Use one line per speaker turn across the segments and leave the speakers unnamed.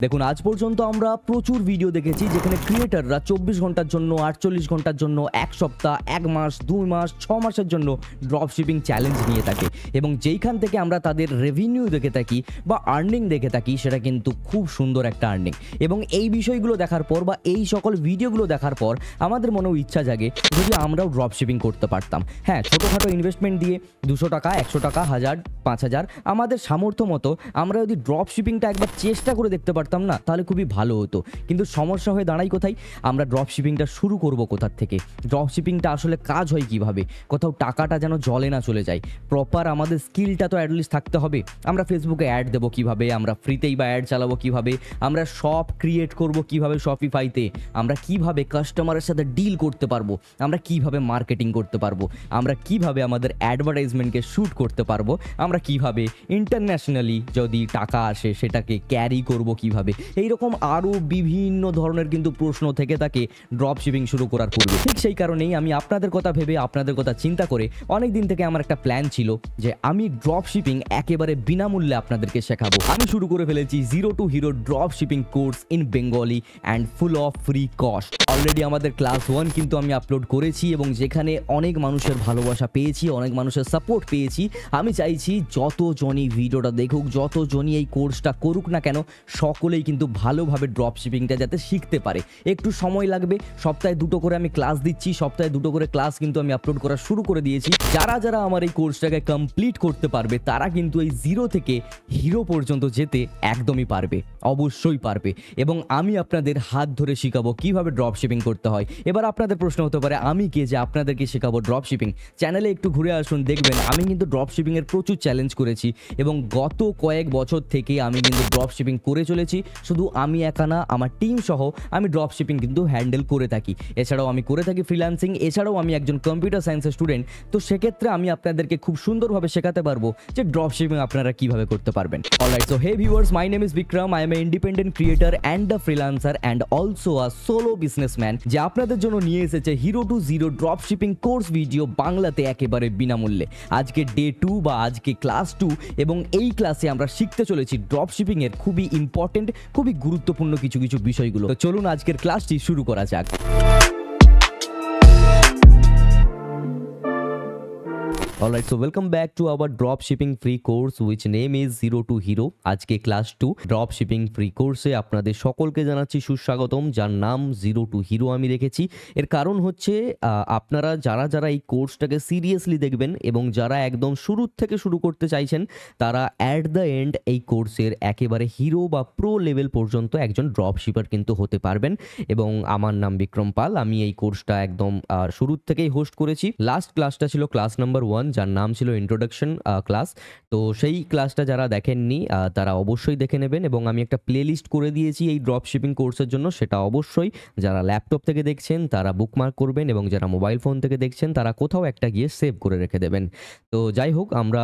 দেখুন, আজ পর্যন্ত আমরা প্রচুর ভিডিও দেখেছি যেখানে ক্রিয়েটাররা 24 ঘন্টার জন্য, 48 ঘন্টার জন্য, 1 সপ্তাহ, 1 মাস, 2 মাস, 6 মাসের জন্য ড্রপ শিপিং চ্যালেঞ্জ নিয়ে থাকে এবং যেইখান থেকে আমরা তাদের রেভিনিউ দেখে থাকি বা আর্নিং দেখে থাকি, সেটা কিন্তু খুব সুন্দর একটা আর্নিং। এবং এই বিষয়গুলো দেখার পর বা এই সকল ভিডিওগুলো দেখার পর আমাদের মনেও ইচ্ছা জাগে যদি আমরাও ড্রপ শিপিং করতে পারতাম। হ্যাঁ, ছোটোখাটো ইনভেস্টমেন্ট দিয়ে 200 টাকা, 100 টাকা, 1000, 5000 আমাদের সামর্থ্য মতো আমরা যদি ড্রপ শিপিংটা একবার চেষ্টা করে দেখতে পারতাম না, তাহলে খুবই ভালো হতো। কিন্তু সমস্যা হয়ে দাঁড়াই কোথায়? আমরা ড্রপ শিপিংটা শুরু করব কোথার থেকে? ড্রপ শিপিংটা আসলে কাজ হয় কিভাবে? কোথাও টাকাটা যেন জলে না চলে যায়। প্রপার আমাদের স্কিলটা তো অ্যাটলিস্ট থাকতে হবে। আমরা ফেসবুকে অ্যাড দেবো কিভাবে? আমরা ফ্রিতেই বা অ্যাড চালাবো কিভাবে? আমরা শপ ক্রিয়েট করব কিভাবে শপিফাইতে? আমরা কিভাবে কাস্টমারের সাথে ডিল করতে পারবো? আমরা কিভাবে মার্কেটিং করতে পারবো? আমরা কিভাবে আমাদের অ্যাডভার্টাইজমেন্টকে শ্যুট করতে পারবো? আমরা কিভাবে ইন্টারন্যাশনালি যদি টাকা আসে সেটাকে ক্যারি করব কিভাবে? এইরকম আরও বিভিন্ন ধরনের কিন্তু প্রশ্ন থেকে থাকে ড্রপ শিপিং শুরু করার পূর্বে। ঠিক সেই কারণেই আমি আপনাদের কথা ভেবে, আপনাদের কথা চিন্তা করে অনেক দিন থেকে আমার একটা প্ল্যান ছিল যে আমি ড্রপ শিপিং একেবারে বিনামূল্যে আপনাদেরকে শেখাবো। আমি শুরু করে ফেলেছি zero two hero drop shipping course in Bengali and full of free cost. Already আমাদের ক্লাস 1 কিন্তু আমি আপলোড করেছি এবং যেখানে অনেক মানুষের ভালোবাসা পেয়েছি, অনেক মানুষের সাপোর্ট পেয়েছি। আমি চাইছি যতজনই ভিডিওটা দেখুক, যতজনই এই কোর্সটা করুক না কেন, সকলেই কিন্তু ভালোভাবে ড্রপ শিপিংটা যাতে শিখতে পারে। একটু সময় লাগবে, সপ্তাহে 2টো করে আমি ক্লাস দিচ্ছি, সপ্তাহে 2টো করে ক্লাস কিন্তু আমি আপলোড করা শুরু করে দিয়েছি। যারা যারা আমার এই কোর্সটাকে কমপ্লিট করতে পারবে তারা কিন্তু এই জিরো থেকে হিরো পর্যন্ত যেতে একদমই পারবে, অবশ্যই পারবে। এবং আমি আপনাদের হাত ধরে শেখাবো কিভাবে ড্রপ শিপিং করতে হয়। এবার আপনাদের প্রশ্ন হতে পারে, আমি কে যে আপনাদেরকে শেখাবো ড্রপ শিপিং? চ্যানেলে একটু ঘুরে আসুন, দেখবেন আমি কিন্তু ড্রপ শিপিংয়ের প্রচুর চ্যালেঞ্জ করেছি এবং গত কয়েক বছর থেকে আমি কিন্তু ড্রপ শিপিং করে চলেছি। শুধু আমি একা না, আমার টিম সহ আমি ড্রপ শিপিং কিন্তু হ্যান্ডেল করে থাকি। এছাড়াও আমি করে থাকি ফ্রিল্যান্সিং, এছাড়াও আমি একজন কম্পিউটার সায়েন্সের স্টুডেন্ট। তো সেক্ষেত্রে আমি আপনাদেরকে খুব সুন্দরভাবে শেখাতে পারবো যে ড্রপ শিপিং আপনারা কিভাবে করতে পারবেন। Alright, so hey viewers, my name is Vikram. I am a independent creator and a freelancer and also a solo businessman, যে আপনাদের জন্য নিয়ে এসেছে hero to zero drop shipping course video বাংলাতে একেবারে বিনামূল্যে। আজকে ডে 2 বা আজকে ক্লাস 2 এবং এই ক্লাসে আমরা শিখতে চলেছি ড্রপ শিপিং এর খুবই ইম্পর্টেন্ট, খুবই গুরুত্বপূর্ণ কিছু কিছু বিষয়গুলো। তো চলুন আজকের ক্লাসটি শুরু করা যাক। Alright, so welcome back to our drop shipping free course which name is Zero to Hero। আজকে ক্লাস 2 ড্রপ শিপিং ফ্রি কোর্সে আপনাদের সকলকে জানাচ্ছি সুস্বাগতম, যার নাম জিরো টু হিরো আমি রেখেছি। এর কারণ হচ্ছে আপনারা যারা যারা এই কোর্সটাকে সিরিয়াসলি দেখবেন এবং যারা একদম শুরুর থেকে শুরু করতে চাইছেন, তারা অ্যাট দ্য এন্ড এই কোর্সের একেবারে হিরো বা প্রো লেভেল পর্যন্ত একজন ড্রপ শিপার কিন্তু হতে পারবেন। এবং আমার নাম বিক্রম পাল, আমি এই কোর্সটা একদম শুরুর থেকেই হোস্ট করেছি। লাস্ট ক্লাসটা ছিল ক্লাস নাম্বার 1, যার নাম ছিল ইন্ট্রোডাকশন ক্লাস। তো সেই ক্লাসটা যারা দেখেননি তারা অবশ্যই দেখে নেবেন এবং আমি একটা প্লেলিস্ট করে দিয়েছি এই ড্রপ শিপিং কোর্সের জন্য। সেটা অবশ্যই যারা ল্যাপটপ থেকে দেখছেন তারা বুকমার্ক করবেন এবং যারা মোবাইল ফোন থেকে দেখছেন তারা কোথাও একটা গিয়ে সেভ করে রেখে দেবেন। তো যাই হোক, আমরা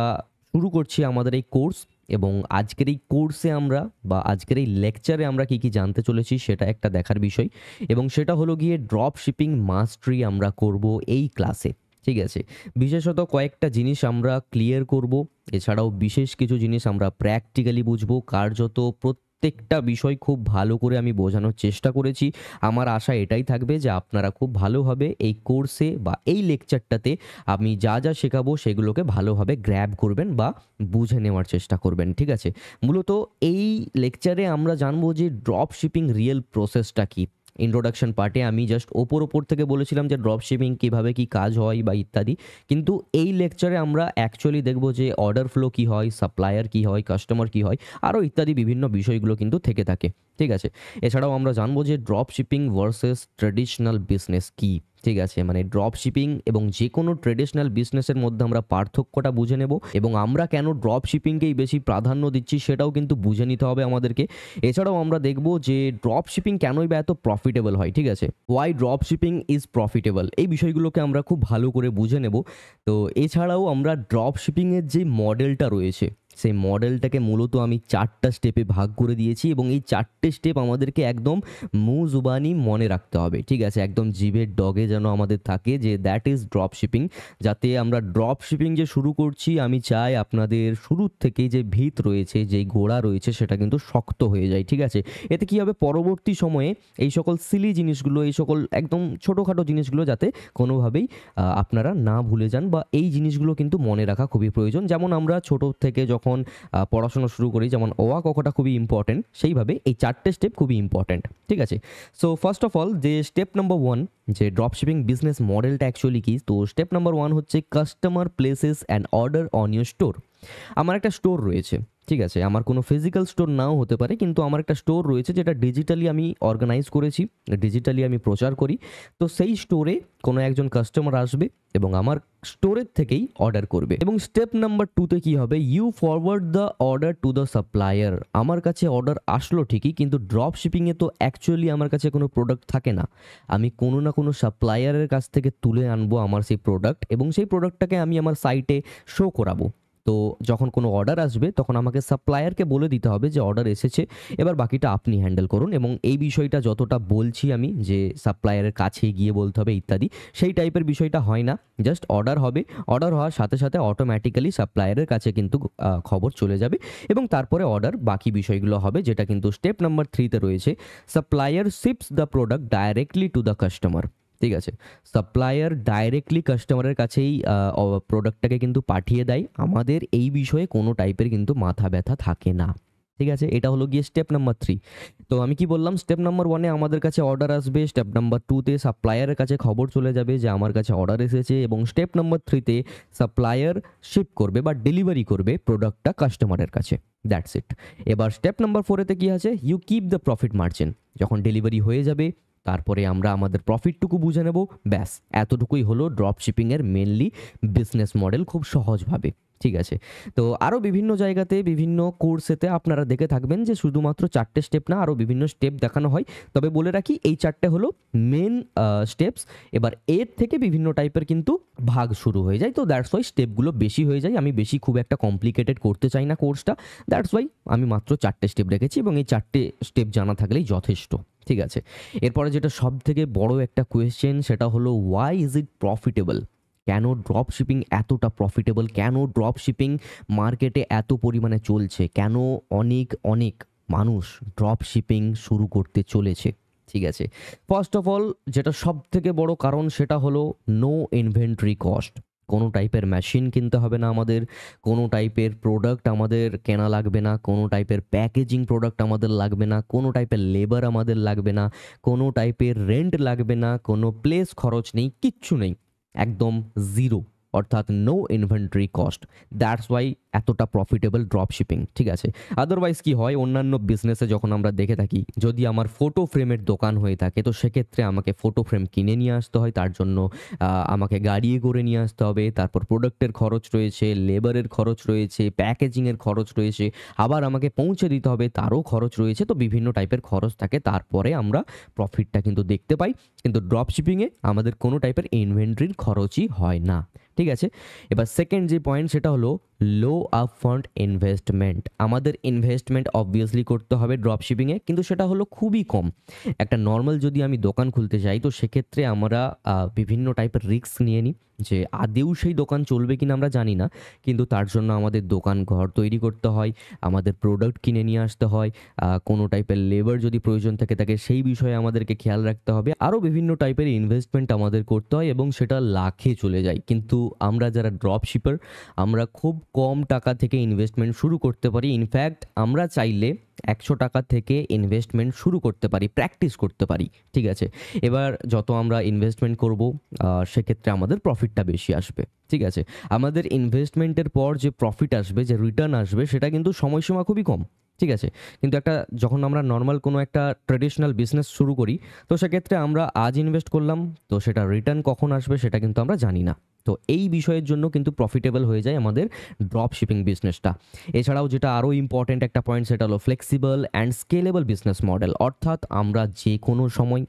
শুরু করছি আমাদের এই কোর্স এবং আজকের এই কোর্সে আমরা বা আজকের এই লেকচারে আমরা কি কি জানতে চলেছি সেটা একটা দেখার বিষয়। এবং সেটা হলো গিয়ে ড্রপ শিপিং মাস্টারি আমরা করব এই ক্লাসে। ঠিক আছে, বিশেষত কয়েকটা জিনিস আমরা ক্লিয়ার করব, এছাড়াও বিশেষ কিছু জিনিস আমরা প্র্যাকটিক্যালি বুঝবো। কার্যত প্রত্যেকটা বিষয় খুব ভালো করে আমি বোঝানোর চেষ্টা করেছি। আমার আশা এটাই থাকবে যে আপনারা খুব ভালোভাবে এই কোর্সে বা এই লেকচারটাতে আমি যা যা শেখাবো সেগুলোকে ভালোভাবে গ্র্যাব করবেন বা বুঝে নেওয়ার চেষ্টা করবেন। ঠিক আছে, মূলত এই লেকচারে আমরা জানবো যে ড্রপ শিপিং রিয়েল প্রসেসটা কী। ইন্ট্রোডাকশন পার্টে আমি জাস্ট ওপর থেকে বলেছিলাম যে ড্রপ শিপিং কীভাবে কী কাজ হয় বা ইত্যাদি, কিন্তু এই লেকচারে আমরা অ্যাকচুয়ালি দেখব যে অর্ডার ফ্লো কী হয়, সাপ্লায়ার কী হয়, কাস্টমার কী হয়, আরও ইত্যাদি বিভিন্ন বিষয়গুলো কিন্তু থেকে থাকে। ঠিক আছে, এছাড়াও আমরা জানবো যে drop shipping versus traditional business কী। ঠিক আছে, মানে ড্রপ শিপিং এবং যে কোনো ট্রেডিশনাল বিজনেসের মধ্যে আমরা পার্থক্যটা বুঝে নেব এবং আমরা কেন ড্রপ শিপিংকেই বেশি প্রাধান্য দিচ্ছি সেটাও কিন্তু বুঝে নিতে হবে আমাদেরকে। এছাড়াও আমরা দেখব যে ড্রপ শিপিং কেনই বা এত প্রফিটেবল হয়। ঠিক আছে, why drop shipping is profitable, এই বিষয়গুলোকে আমরা খুব ভালো করে বুঝে নেব। তো এছাড়াও আমরা ড্রপ শিপিংয়ের যে মডেলটা রয়েছে সেই মডেলটাকে মূলত আমি 4টা স্টেপে ভাগ করে দিয়েছি এবং এই 4টে স্টেপ আমাদেরকে একদম মুঁহ জুবানি মনে রাখতে হবে, ঠিক আছে? একদম জিভের ডগে যেন আমাদের থাকে যে দ্যাট ইজ ড্রপ শিপিং। যাতে আমরা ড্রপ শিপিং যে শুরু করছি, আমি চাই আপনাদের শুরুর থেকেই যে ভিত রয়েছে, যেই গোড়া রয়েছে, সেটা কিন্তু শক্ত হয়ে যায়, ঠিক আছে? এতে কী হবে, পরবর্তী সময়ে এই সকল সিলি জিনিসগুলো, এই সকল একদম ছোটোখাটো জিনিসগুলো যাতে কোনোভাবেই আপনারা না ভুলে যান, বা এই জিনিসগুলো কিন্তু মনে রাখা খুবই প্রয়োজন। যেমন আমরা ছোটো থেকে যখন পড়াশোনা শুরু করি, যেমন অ আ ক খ টা খুবই ইম্পর্টেন্ট, সেইভাবে এই 4টে স্টেপ খুবই ইম্পর্টেন্ট, ঠিক আছে? সো ফার্স্ট অফ অল, যে স্টেপ নাম্বার 1, যে ড্রপ শিপিং বিজনেস মডেলটা অ্যাকচুয়ালি কী, তো স্টেপ নাম্বার 1 হচ্ছে customer places and order on your store. আমার একটা স্টোর রয়েছে, ঠিক আছে? আমার কোনো ফিজিক্যাল স্টোর নাও হতে পারে, কিন্তু আমার একটা স্টোর রয়েছে যেটা ডিজিটালি আমি অর্গানাইজ করেছি, ডিজিটালি আমি প্রচার করি। তো সেই স্টোরে কোনো একজন কাস্টমার আসবে এবং আমার স্টোরের থেকেই অর্ডার করবে। এবং স্টেপ নাম্বার 2তে কী হবে, you forward the order to the supplier. আমার কাছে অর্ডার আসলো ঠিকই, কিন্তু ড্রপ শিপিংয়ে তো অ্যাকচুয়ালি আমার কাছে কোনো প্রোডাক্ট থাকে না। আমি কোনো না কোনো সাপ্লায়ারের কাছ থেকে তুলে আনবো আমার সেই প্রোডাক্ট, এবং সেই প্রোডাক্টটাকে আমি আমার সাইটে শো করাবো। তো যখন কোনো অর্ডার আসবে তখন আমাকে সাপ্লায়ারকে বলে দিতে হবে যে অর্ডার এসেছে, এবার বাকিটা আপনি হ্যান্ডেল করুন। এবং এই বিষয়টা যতটা বলছি আমি, যে সাপ্লায়ারের কাছে গিয়ে বলতে হবে ইত্যাদি, সেই টাইপের বিষয়টা হয় না। জাস্ট অর্ডার হবে, অর্ডার হওয়ার সাথে সাথে অটোমেটিক্যালি সাপ্লায়ারের কাছে কিন্তু খবর চলে যাবে, এবং তারপরে অর্ডার বাকি বিষয়গুলো হবে, যেটা কিন্তু স্টেপ নাম্বার 3তে রয়েছে। Supplier ships the product directly to the customer, ঠিক আছে? সাপ্লায়ার ডাইরেক্টলি কাস্টমারের কাছেই প্রোডাক্টটাকে কিন্তু পাঠিয়ে দেয়। আমাদের এই বিষয়ে কোনো টাইপের কিন্তু মাথা ব্যথা থাকে না, ঠিক আছে? এটা হলো গিয়ে স্টেপ নাম্বার 3। তো আমি কি বললাম, স্টেপ নাম্বার 1-এ আমাদের কাছে অর্ডার আসবে, স্টেপ নাম্বার 2তে সাপ্লায়ারের কাছে খবর চলে যাবে যে আমার কাছে অর্ডার এসেছে, এবং স্টেপ নাম্বার 3তে সাপ্লায়ার শিপ করবে বা ডেলিভারি করবে প্রোডাক্টটা কাস্টমারের কাছে। That's it. এবার স্টেপ নাম্বার 4-এতে কী আছে, you keep the profit margin. যখন ডেলিভারি হয়ে যাবে তারপরে আমরা আমাদের প্রফিটটুকু বুঝে নেব, ব্যাস এতটুকুই হলো ড্রপ শিপিংয়ের মেনলি বিজনেস মডেল, খুব সহজভাবে, ঠিক আছে? তো আরও বিভিন্ন জায়গাতে, বিভিন্ন কোর্সেতে আপনারা দেখে থাকবেন যে শুধুমাত্র 4টে স্টেপ না, আরও বিভিন্ন স্টেপ দেখানো হয়। তবে বলে রাখি, এই 4টে হলো মেন স্টেপস। এবার এর থেকে বিভিন্ন টাইপের কিন্তু ভাগ শুরু হয়ে যায়। তো দ্যাটস ওয়াই স্টেপগুলো বেশি হয়ে যায়। আমি বেশি খুব একটা কমপ্লিকেটেড করতে চাই না কোর্সটা, দ্যাটস ওয়াই আমি মাত্র 4টে স্টেপ রেখেছি, এবং এই 4টে স্টেপ জানা থাকলেই যথেষ্ট, ঠিক আছে? এরপরে যেটা সব থেকে বড় একটা কোয়েশ্চেন, সেটা হলো ওয়াই ইজ ইট প্রফিটেবল? কেন ড্রপ শিপিং এতটা প্রফিটেবল? কেন ড্রপ শিপিং মার্কেটে এত পরিমাণে চলছে? কেন অনেক অনেক মানুষ ড্রপ শিপিং শুরু করতে চলেছে, ঠিক আছে? ফার্স্ট অফ অল, যেটা সব থেকে বড় কারণ, সেটা হলো নো ইনভেন্টরি কস্ট। কোনো টাইপের মেশিন কিনতে হবে না আমাদের, কোনো টাইপের প্রোডাক্ট আমাদের কেনা লাগবে না, কোনো টাইপের প্যাকেজিং প্রোডাক্ট আমাদের লাগবে না, কোনো টাইপের লেবার আমাদের লাগবে না, কোনো টাইপের রেন্ট লাগবে না, কোনো প্লেস খরচ নেই, কিচ্ছু নেই, একদম জিরো, অর্থাৎ no inventory cost. That's why এতটা প্রফিটেবল ড্রপ শিপিং, ঠিক আছে? আদারওয়াইজ কি হয়, অন্যান্য বিজনেসে যখন আমরা দেখে থাকি, যদি আমার ফটো ফ্রেমের দোকান হয়ে থাকে, তো সেক্ষেত্রে আমাকে ফটো ফ্রেম কিনে নিয়ে আসতে হয়, তার জন্য আমাকে গাড়িয়ে করে নিয়ে আসতে হবে, তারপর প্রোডাক্টের খরচ রয়েছে, লেবারের খরচ রয়েছে, প্যাকেজিংয়ের খরচ রয়েছে, আবার আমাকে পৌঁছে দিতে হবে, তারও খরচ রয়েছে। তো বিভিন্ন টাইপের খরচ থাকে, তারপরে আমরা প্রফিটটা কিন্তু দেখতে পাই। কিন্তু ড্রপ শিপিংয়ে আমাদের কোনো টাইপের ইনভেন্টরির খরচই হয় না, ঠিক আছে? এবার সেকেন্ড যে পয়েন্ট, সেটা হলো লো আপফ্রন্ট ইনভেস্টমেন্ট। আমাদের ইনভেস্টমেন্ট অবভিয়াসলি করতে হবে ড্রপ শিপিংয়ে, কিন্তু সেটা হলো খুবই কম। একটা নর্মাল যদি আমি দোকান খুলতে চাই, তো সেক্ষেত্রে আমরা বিভিন্ন টাইপের রিস্ক নিয়ে নিই, যে আদেও সেই দোকান চলবে কিনা আমরা জানি না, কিন্তু তার জন্য আমাদের দোকান ঘর তৈরি করতে হয়, আমাদের প্রোডাক্ট কিনে নিয়ে আসতে হয়, কোনো টাইপের লেবার যদি প্রয়োজন থাকে সেই বিষয়ে আমাদেরকে খেয়াল রাখতে হবে, আরও বিভিন্ন টাইপের ইনভেস্টমেন্ট আমাদের করতে হয়, এবং সেটা লাখে চলে যায়। কিন্তু আমরা যারা ড্রপ শিপার, আমরা খুব কম টাকা থেকে ইনভেস্টমেন্ট শুরু করতে পারি। ইনফ্যাক্ট আমরা চাইলে 100 টাকা থেকে ইনভেস্টমেন্ট শুরু করতে পারি, প্র্যাকটিস করতে পারি, ঠিক আছে? এবার যত আমরা ইনভেস্টমেন্ট করব, সেক্ষেত্রে আমাদের প্রফিটটা বেশি আসবে, ঠিক আছে? আমাদের ইনভেস্টমেন্টের পর যে প্রফিট আসবে, যে রিটার্ন আসবে, সেটা কিন্তু সময়সীমা খুবই কম, ঠিক আছে? কিন্তু যখন আমরা নর্মাল কোনো একটা ট্রেডিশনাল বিজনেস শুরু করি, তো সেক্ষেত্রে আমরা আজ ইনভেস্ট করলাম, তো সেটা রিটার্ন কখন আসবে সেটা কিন্তু আমরা জানি না। তো এই বিষয়ের জন্য কিন্তু প্রফিটেবল হয়ে যায় আমাদের ড্রপ শিপিং বিজনেসটা। এছাড়াও যেটা আরও ইম্পর্ট্যান্ট একটা পয়েন্ট, সেটা হলো flexible and scalable business model. অর্থাৎ আমরা যে কোনো সময়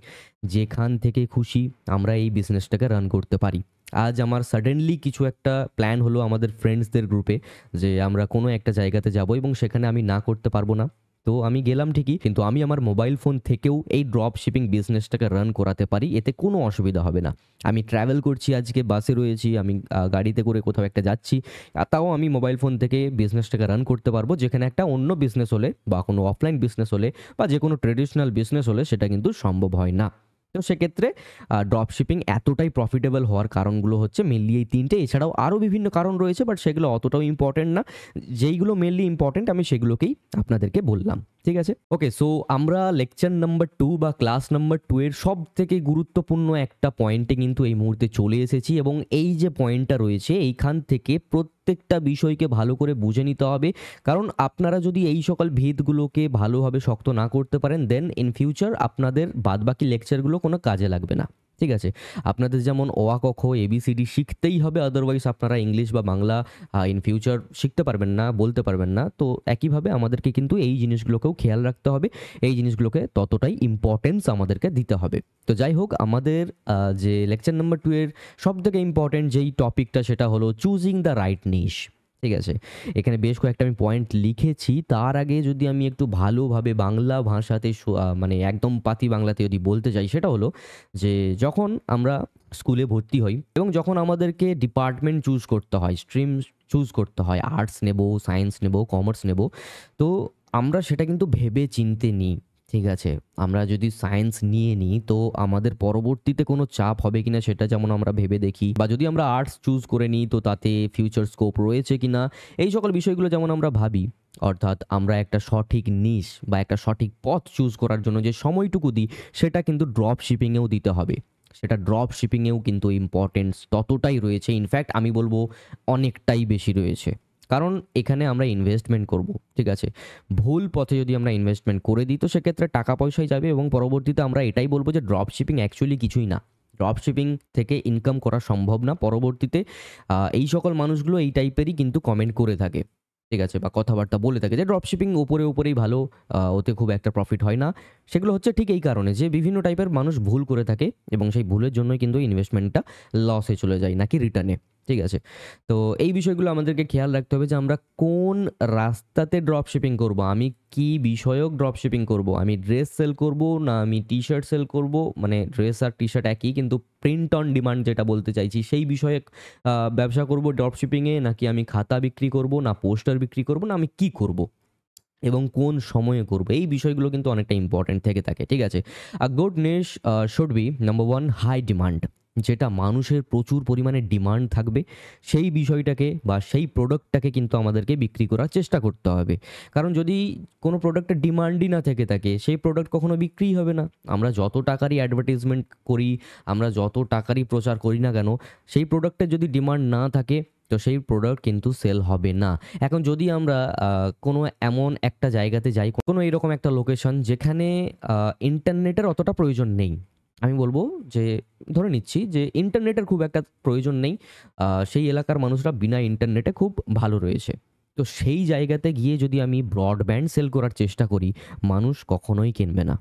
যেখান থেকে খুশি আমরা এই বিজনেসটাকে রান করতে পারি। আজ আমার সাডেনলি কিছু একটা প্ল্যান হলো আমাদের ফ্রেন্ডসদের গ্রুপে যে আমরা কোনো একটা জায়গাতে যাব এবং সেখানে আমি না করতে পারবো না। তো আমি গেলাম ঠিকই, কিন্তু আমি আমার মোবাইল ফোন থেকেও এই ড্রপ শিপিং বিজনেসটাকে রান করাতে পারি, এতে কোনো অসুবিধা হবে না। আমি ট্রাভেল করছি, আজকে বাসে রয়েছি, আমি গাড়িতে করে কোথাও একটা যাচ্ছি, তাও আমি মোবাইল ফোন থেকে বিজনেসটাকে রান করতে পারবো। যেখানে একটা অন্য বিজনেস হলে বা কোনো অফলাইন বিজনেস হলে বা যে কোনো ট্রেডিশনাল বিজনেস হলে সেটা কিন্তু সম্ভব হয় না। তো সেক্ষেত্রে ড্রপ শিপিং এতটাই প্রফিটেবল হওয়ার কারণগুলো হচ্ছে মেনলি এই তিনটে। এছাড়াও আরও বিভিন্ন কারণ রয়েছে, বাট সেগুলো অতটাও ইম্পর্টেন্ট না। যেইগুলো মেনলি ইম্পর্টেন্ট আমি সেগুলোকেই আপনাদেরকে বললাম, ঠিক আছে? ওকে, সো আমরা লেকচার নাম্বার 2 বা ক্লাস নাম্বার 2 এর সব থেকে গুরুত্বপূর্ণ একটা পয়েন্টে কিন্তু এই মুহূর্তে চলে এসেছি, এবং এই যে পয়েন্টটা রয়েছে এইখান থেকে প্রত্যেকটা বিষয়কে ভালো করে বুঝে নিতে হবে। কারণ আপনারা যদি এই সকল ভিতগুলোকে ভালোভাবে শক্ত না করতে পারেন, দেন ইন ফিউচার আপনাদের বাদবাকি লেকচারগুলো কোনো কাজে লাগবে না, ঠিক আছে? আপনাদের যেমন অ আ ক খ এবিসিডি শিখতেই হবে, আদারওয়াইজ আপনারা ইংলিশ বা বাংলা ইন ফিউচার শিখতে পারবেন না, বলতে পারবেন না। তো একইভাবে আমাদেরকে কিন্তু এই জিনিসগুলোকেও খেয়াল রাখতে হবে, এই জিনিসগুলোকে ততটাই ইম্পর্টেন্স আমাদেরকে দিতে হবে। তো যাই হোক, আমাদের যে লেকচার নাম্বার 2 এর সবথেকে ইম্পর্টেন্ট যেই টপিকটা সেটা হলো চুজিং দ্য রাইট নিশ, ঠিক আছে? এখানে বেশ কয়েকটা আমি পয়েন্ট লিখেছি। তার আগে যদি আমি একটু ভালোভাবে বাংলা ভাষাতে মানে একদম পাতি বাংলাতে যদি বলতে চাই, সেটা হলো যে যখন আমরা স্কুলে ভর্তি হই এবং যখন আমাদেরকে ডিপার্টমেন্ট চুজ করতে হয়, স্ট্রিম চুজ করতে হয়, আর্টস নেব, সায়েন্স নেব, কমার্স নেব, তো আমরা সেটা কিন্তু ভেবে চিন্তে নিই, ঠিক আছে? আমরা যদি সায়েন্স নিয়ে নিই তো আমাদের পরবর্তীতে কোনো চাপ হবে কিনা সেটা যেমন আমরা ভেবে দেখি, বা যদি আমরা আর্টস চুজ করে নিই তো তাতে ফিউচার স্কোপ রয়েছে কিনা, এই সকল বিষয়গুলো যেমন আমরা ভাবি। অর্থাৎ আমরা একটা সঠিক নিশ বা একটা সঠিক পথ চুজ করার জন্য যে সময়টুকু দিই সেটা কিন্তু ড্রপ শিপিংয়েও দিতে হবে। সেটা ড্রপ শিপিংয়েও কিন্তু ইম্পর্টেন্স ততটাই রয়েছে, ইনফ্যাক্ট আমি বলবো অনেকটাই বেশি রয়েছে। কারণ এখানে আমরা ইনভেস্টমেন্ট করব, ঠিক আছে? ভুল পথে যদি আমরা ইনভেস্টমেন্ট করে দিই তো সেক্ষেত্রে টাকা পয়সাই যাবে, এবং পরবর্তীতে আমরা এটাই বলবো যে ড্রপ শিপিং অ্যাকচুয়ালি কিছুই না, ড্রপ শিপিং থেকে ইনকাম করা সম্ভব না। পরবর্তীতে এই সকল মানুষগুলো এই টাইপেরই কিন্তু কমেন্ট করে থাকে, ঠিক আছে? বা কথাবার্তা বলে থাকে যে ড্রপ শিপিং উপরেই ভালো, ওতে খুব একটা প্রফিট হয় না। সেগুলো হচ্ছে ঠিক এই কারণে যে বিভিন্ন টাইপের মানুষ ভুল করে থাকে, এবং সেই ভুলের জন্যই কিন্তু ইনভেস্টমেন্টটা লসে চলে যায় নাকি রিটার্নে, ঠিক আছে? তো এই বিষয়গুলো আমাদেরকে খেয়াল রাখতে হবে যে আমরা কোন রাস্তাতে ড্রপ শিপিং করব, আমি কি বিষয়ক ড্রপ শিপিং করব, আমি ড্রেস সেল করব না আমি টি শার্ট সেল করব, মানে ড্রেস আর টি শার্ট একই কিন্তু প্রিন্ট অন ডিমান্ড যেটা বলতে চাইছি সেই বিষয়ে ব্যবসা করব ড্রপ শিপিংয়ে, নাকি আমি খাতা বিক্রি করব, না পোস্টার বিক্রি করব, না আমি কি করব এবং কোন সময়ে করব, এই বিষয়গুলো কিন্তু অনেকটা ইম্পর্টেন্ট থেকে থাকে, ঠিক আছে? A good niche should be number 1 high demand. যেটা মানুষের প্রচুর পরিমাণে ডিমান্ড থাকবে সেই বিষয়টাকে বা সেই প্রোডাক্টটাকে কিন্তু আমাদেরকে বিক্রি করার চেষ্টা করতে হবে। কারণ যদি কোনো প্রোডাক্টের ডিমান্ডই না থেকে থাকে সেই প্রোডাক্ট কখনো বিক্রিই হবে না। আমরা যত টাকারই অ্যাডভার্টাইজমেন্ট করি, আমরা যত টাকারই প্রচার করি না কেন, সেই প্রোডাক্টের যদি ডিমান্ড না থাকে তো সেই প্রোডাক্ট কিন্তু সেল হবে না। এখন যদি আমরা কোনো এমন একটা জায়গাতে যাই, কোনো এরকম একটা লোকেশন যেখানে ইন্টারনেটের অতটা প্রয়োজন নেই, আমি বলব যে ধরে নিচ্ছি যে ইন্টারনেটের খুব একটা প্রয়োজন নেই, সেই এলাকার মানুষরা বিনা ইন্টারনেটে খুব ভালো রয়েছে। তো সেই জায়গাতে গিয়ে যদি আমি ব্রডব্যান্ড সেল করার চেষ্টা করি, মানুষ কখনোই কিনবে না।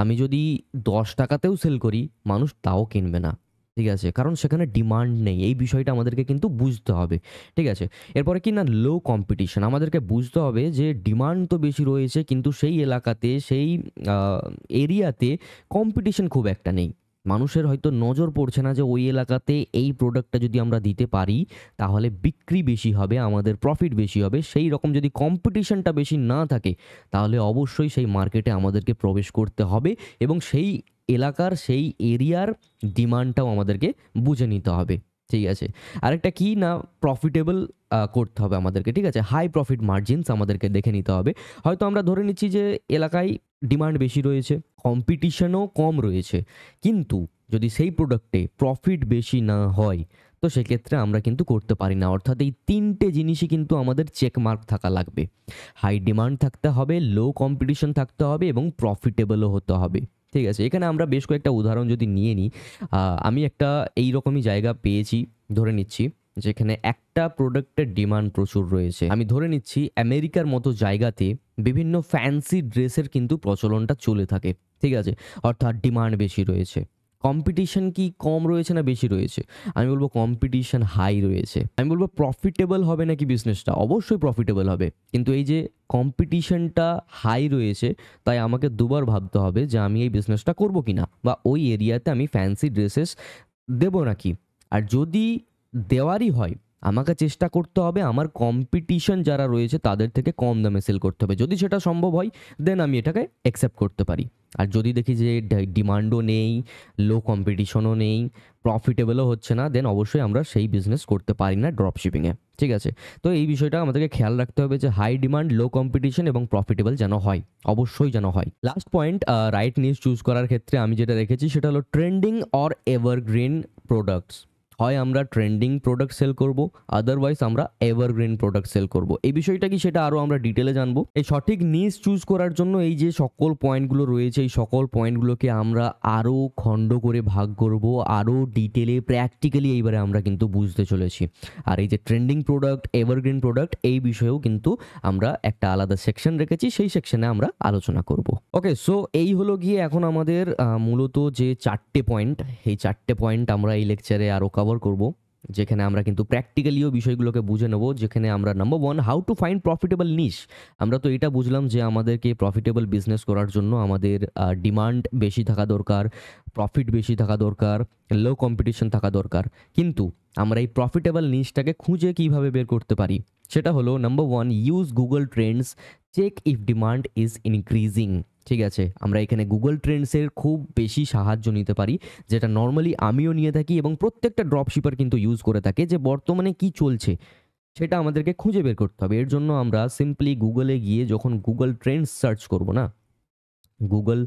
আমি যদি 10 টাকাতেও সেল করি, মানুষ তাও কিনবে না, ঠিক আছে? কারণ সেখানে ডিমান্ড নেই। এই বিষয়টা আমাদেরকে কিন্তু বুঝতে হবে, ঠিক আছে? এরপরে কি না, লো কম্পিটিশন। আমাদেরকে বুঝতে হবে যে ডিমান্ড তো বেশি রয়েছে কিন্তু সেই এলাকাতে, সেই আ এরিয়াতে কম্পিটিশন খুব একটা নেই। মানুষের হয়তো নজর পড়ছে না যে ওই এলাকাতে এই প্রোডাক্টটা যদি আমরা দিতে পারি তাহলে বিক্রি বেশি হবে, আমাদের প্রফিট বেশি হবে। সেই রকম যদি কম্পিটিশনটা বেশি না থাকে তাহলে অবশ্যই সেই মার্কেটে আমাদেরকে প্রবেশ করতে হবে, এবং সেই এলাকার সেই এরিয়ার ডিমান্ডটাও আমাদেরকে বুঝে নিতে হবে, ঠিক আছে? আরেকটা কি না, প্রফিটেবল করতে হবে আমাদেরকে, ঠিক আছে? হাই প্রফিট মার্জিনস আমাদেরকে দেখে নিতে হবে। হয়তো আমরা ধরে নিচ্ছি যে এলাকায় ডিমান্ড বেশি রয়েছে, কম্পিটিশনও কম রয়েছে, কিন্তু যদি সেই প্রোডাক্টে প্রফিট বেশি না হয় তো সেক্ষেত্রে আমরা কিন্তু করতে পারি না। অর্থাৎ এই 3টে জিনিসই কিন্তু আমাদের চেক মার্ক থাকা লাগবে। হাই ডিমান্ড থাকতে হবে, লো কম্পিটিশন থাকতে হবে এবং প্রফিটেবলও হতে হবে, ঠিক আছে? এখানে আমরা বেশ কয়েকটা উদাহরণ যদি নিয়ে নিই, আমি একটা এইরকমই জায়গা পেয়েছি, ধরে নিচ্ছি যেখানে একটা প্রোডাক্টের ডিমান্ড প্রচুর রয়েছে। আমি ধরে নিচ্ছি আমেরিকার মতো জায়গাতে বিভিন্ন ফ্যান্সি ড্রেসের কিন্তু প্রচলনটা চলে থাকে, ঠিক আছে? অর্থাৎ ডিমান্ড বেশি রয়েছে, কম্পিটিশন কি কম রয়েছে না বেশি রয়েছে? আমি বলবো কম্পিটিশন হাই রয়েছে। আমি বলবো প্রফিটেবল হবে নাকি বিজনেসটা? অবশ্যই প্রফিটেবল হবে। কিন্তু এই যে কম্পিটিশনটা হাই রয়েছে, তাই আমাকে দুবার ভাবতে হবে যে আমি এই বিজনেসটা করব কিনা, বা ওই এরিয়াতে আমি ফ্যান্সি ড্রেসেস দেবো নাকি। আর যদি দেওয়ারই হয়, আমাকে চেষ্টা করতে হবে আমার কম্পিটিশন যারা রয়েছে তাদের থেকে কম দামে সেল করতে হবে। যদি সেটা সম্ভব হয়, দেন আমি এটাকে অ্যাকসেপ্ট করতে পারি। আর যদি দেখি যে ডিমান্ডও নেই, লো কম্পিটিশনও নেই, প্রফিটেবলও হচ্ছে না, দেন অবশ্যই আমরা সেই বিজনেস করতে পারি না ড্রপ শিপিংয়ে। ঠিক আছে? তো এই বিষয়টা আমাদেরকে খেয়াল রাখতে হবে যে হাই ডিমান্ড, লো কম্পিটিশন এবং প্রফিটেবল যেন হয়, অবশ্যই যেন হয়। লাস্ট পয়েন্ট, রাইট নিশ চুজ করার ক্ষেত্রে আমি যেটা রেখেছি সেটা হলো ট্রেন্ডিং অর এভারগ্রিন প্রোডাক্টস। হয় আমরা ট্রেন্ডিং প্রোডাক্ট সেল করব, আদারওয়াইজ আমরা এভারগ্রিন প্রোডাক্ট সেল করব। এই বিষয়টা কি সেটা আরও আমরা ডিটেলে জানবো। এই সঠিক নিশ চুজ করার জন্য এই যে সকল পয়েন্টগুলো রয়েছে, এই সকল পয়েন্টগুলোকে আমরা আরও খণ্ড করে ভাগ করব, আরও ডিটেলে প্র্যাকটিক্যালি এইবারে আমরা কিন্তু বুঝতে চলেছি। আর এই যে ট্রেন্ডিং প্রোডাক্ট, এভারগ্রিন প্রোডাক্ট, এই বিষয়েও কিন্তু আমরা একটা আলাদা সেকশন রেখেছি, সেই সেকশনে আমরা আলোচনা করব। ওকে, সো এই হলো গিয়ে এখন আমাদের মূলত যে 4টে পয়েন্ট, এই 4টে পয়েন্ট আমরা এই লেকচারে আরও কভার করব, যেখানে আমরা কিন্তু প্র্যাকটিক্যালিও বিষয়গুলোকে বুঝে নেব। যেখানে আমরা number 1, how to find profitable niche. আমরা তো এটা বুঝলাম যে আমাদেরকে প্রফিটেবল বিজনেস করার জন্য আমাদের ডিমান্ড বেশি থাকা দরকার, প্রফিট বেশি থাকা দরকার, লো কম্পিটিশন থাকা দরকার। কিন্তু আমরা এই প্রফিটেবল নিশটাকে খুঁজে কিভাবে বের করতে পারি, সেটা হলো number 1, use Google trends, check if demand is increasing. ঠিক আছে, আমরা এখানে গুগল ট্রেন্ডসের খুব বেশি সাহায্য নিতে পারি, যেটা নর্মালি আমিও নিয়ে থাকি এবং প্রত্যেকটা ড্রপশিপার কিন্তু ইউজ করে থাকে, যে বর্তমানে কি চলছে সেটা আমাদেরকে খুঁজে বের করতে হবে। এর জন্য আমরা সিম্পলি গুগলে গিয়ে যখন গুগল ট্রেন্ডস সার্চ করব না, গুগল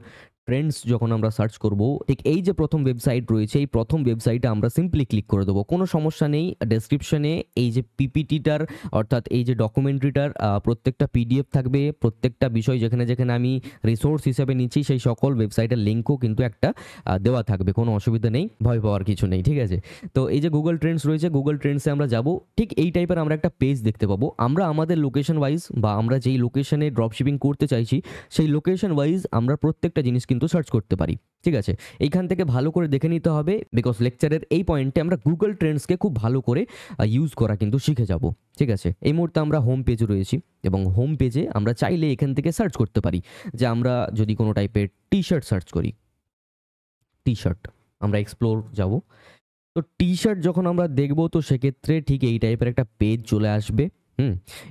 ট্রেন্ডস যখন আমরা সার্চ করব, ঠিক এই যে প্রথম ওয়েবসাইট রয়েছে, এই প্রথম ওয়েবসাইটে আমরা সিম্পলি ক্লিক করে দেবো, কোনো সমস্যা নেই। ডেসক্রিপশনে এই যে পিপিটিটার, অর্থাৎ এই যে ডকুমেন্টারিটার প্রত্যেকটা পিডিএফ থাকবে, প্রত্যেকটা বিষয় যেখানে যেখানে আমি রিসোর্স হিসেবে নিচ্ছি সেই সকল ওয়েবসাইটের লিঙ্কও কিন্তু একটা দেওয়া থাকবে, কোনো অসুবিধা নেই, ভয় পাওয়ার কিছু নেই। ঠিক আছে, তো এই যে গুগল ট্রেন্ডস রয়েছে, গুগল ট্রেন্ডসে আমরা যাব, ঠিক এই টাইপের আমরা একটা পেজ দেখতে পাবো। আমরা আমাদের লোকেশন ওয়াইজ, বা আমরা যেই লোকেশনে ড্রপশিপিং করতে চাইছি সেই লোকেশন ওয়াইজ আমরা প্রত্যেকটা জিনিস কিন্তু সার্চ করতে পারি। ঠিক আছে, এইখান থেকে ভালো করে দেখে নিতে হবে, বিকজ লেকচারের এই পয়েন্টে আমরা গুগল ট্রেন্ডসকে খুব ভালো করে ইউজ করা কিন্তু শিখে যাব। ঠিক আছে, এই মুহূর্তে আমরা হোম পেজে রয়েছি এবং হোম পেজে আমরা চাইলে এখান থেকে সার্চ করতে পারি যে আমরা যদি কোনো টাইপের টি শার্ট সার্চ করি, টি শার্ট, আমরা এক্সপ্লোর যাব। তো টি শার্ট যখন আমরা দেখব, তো সেক্ষেত্রে ঠিক এই টাইপের একটা পেজ চলে আসবে।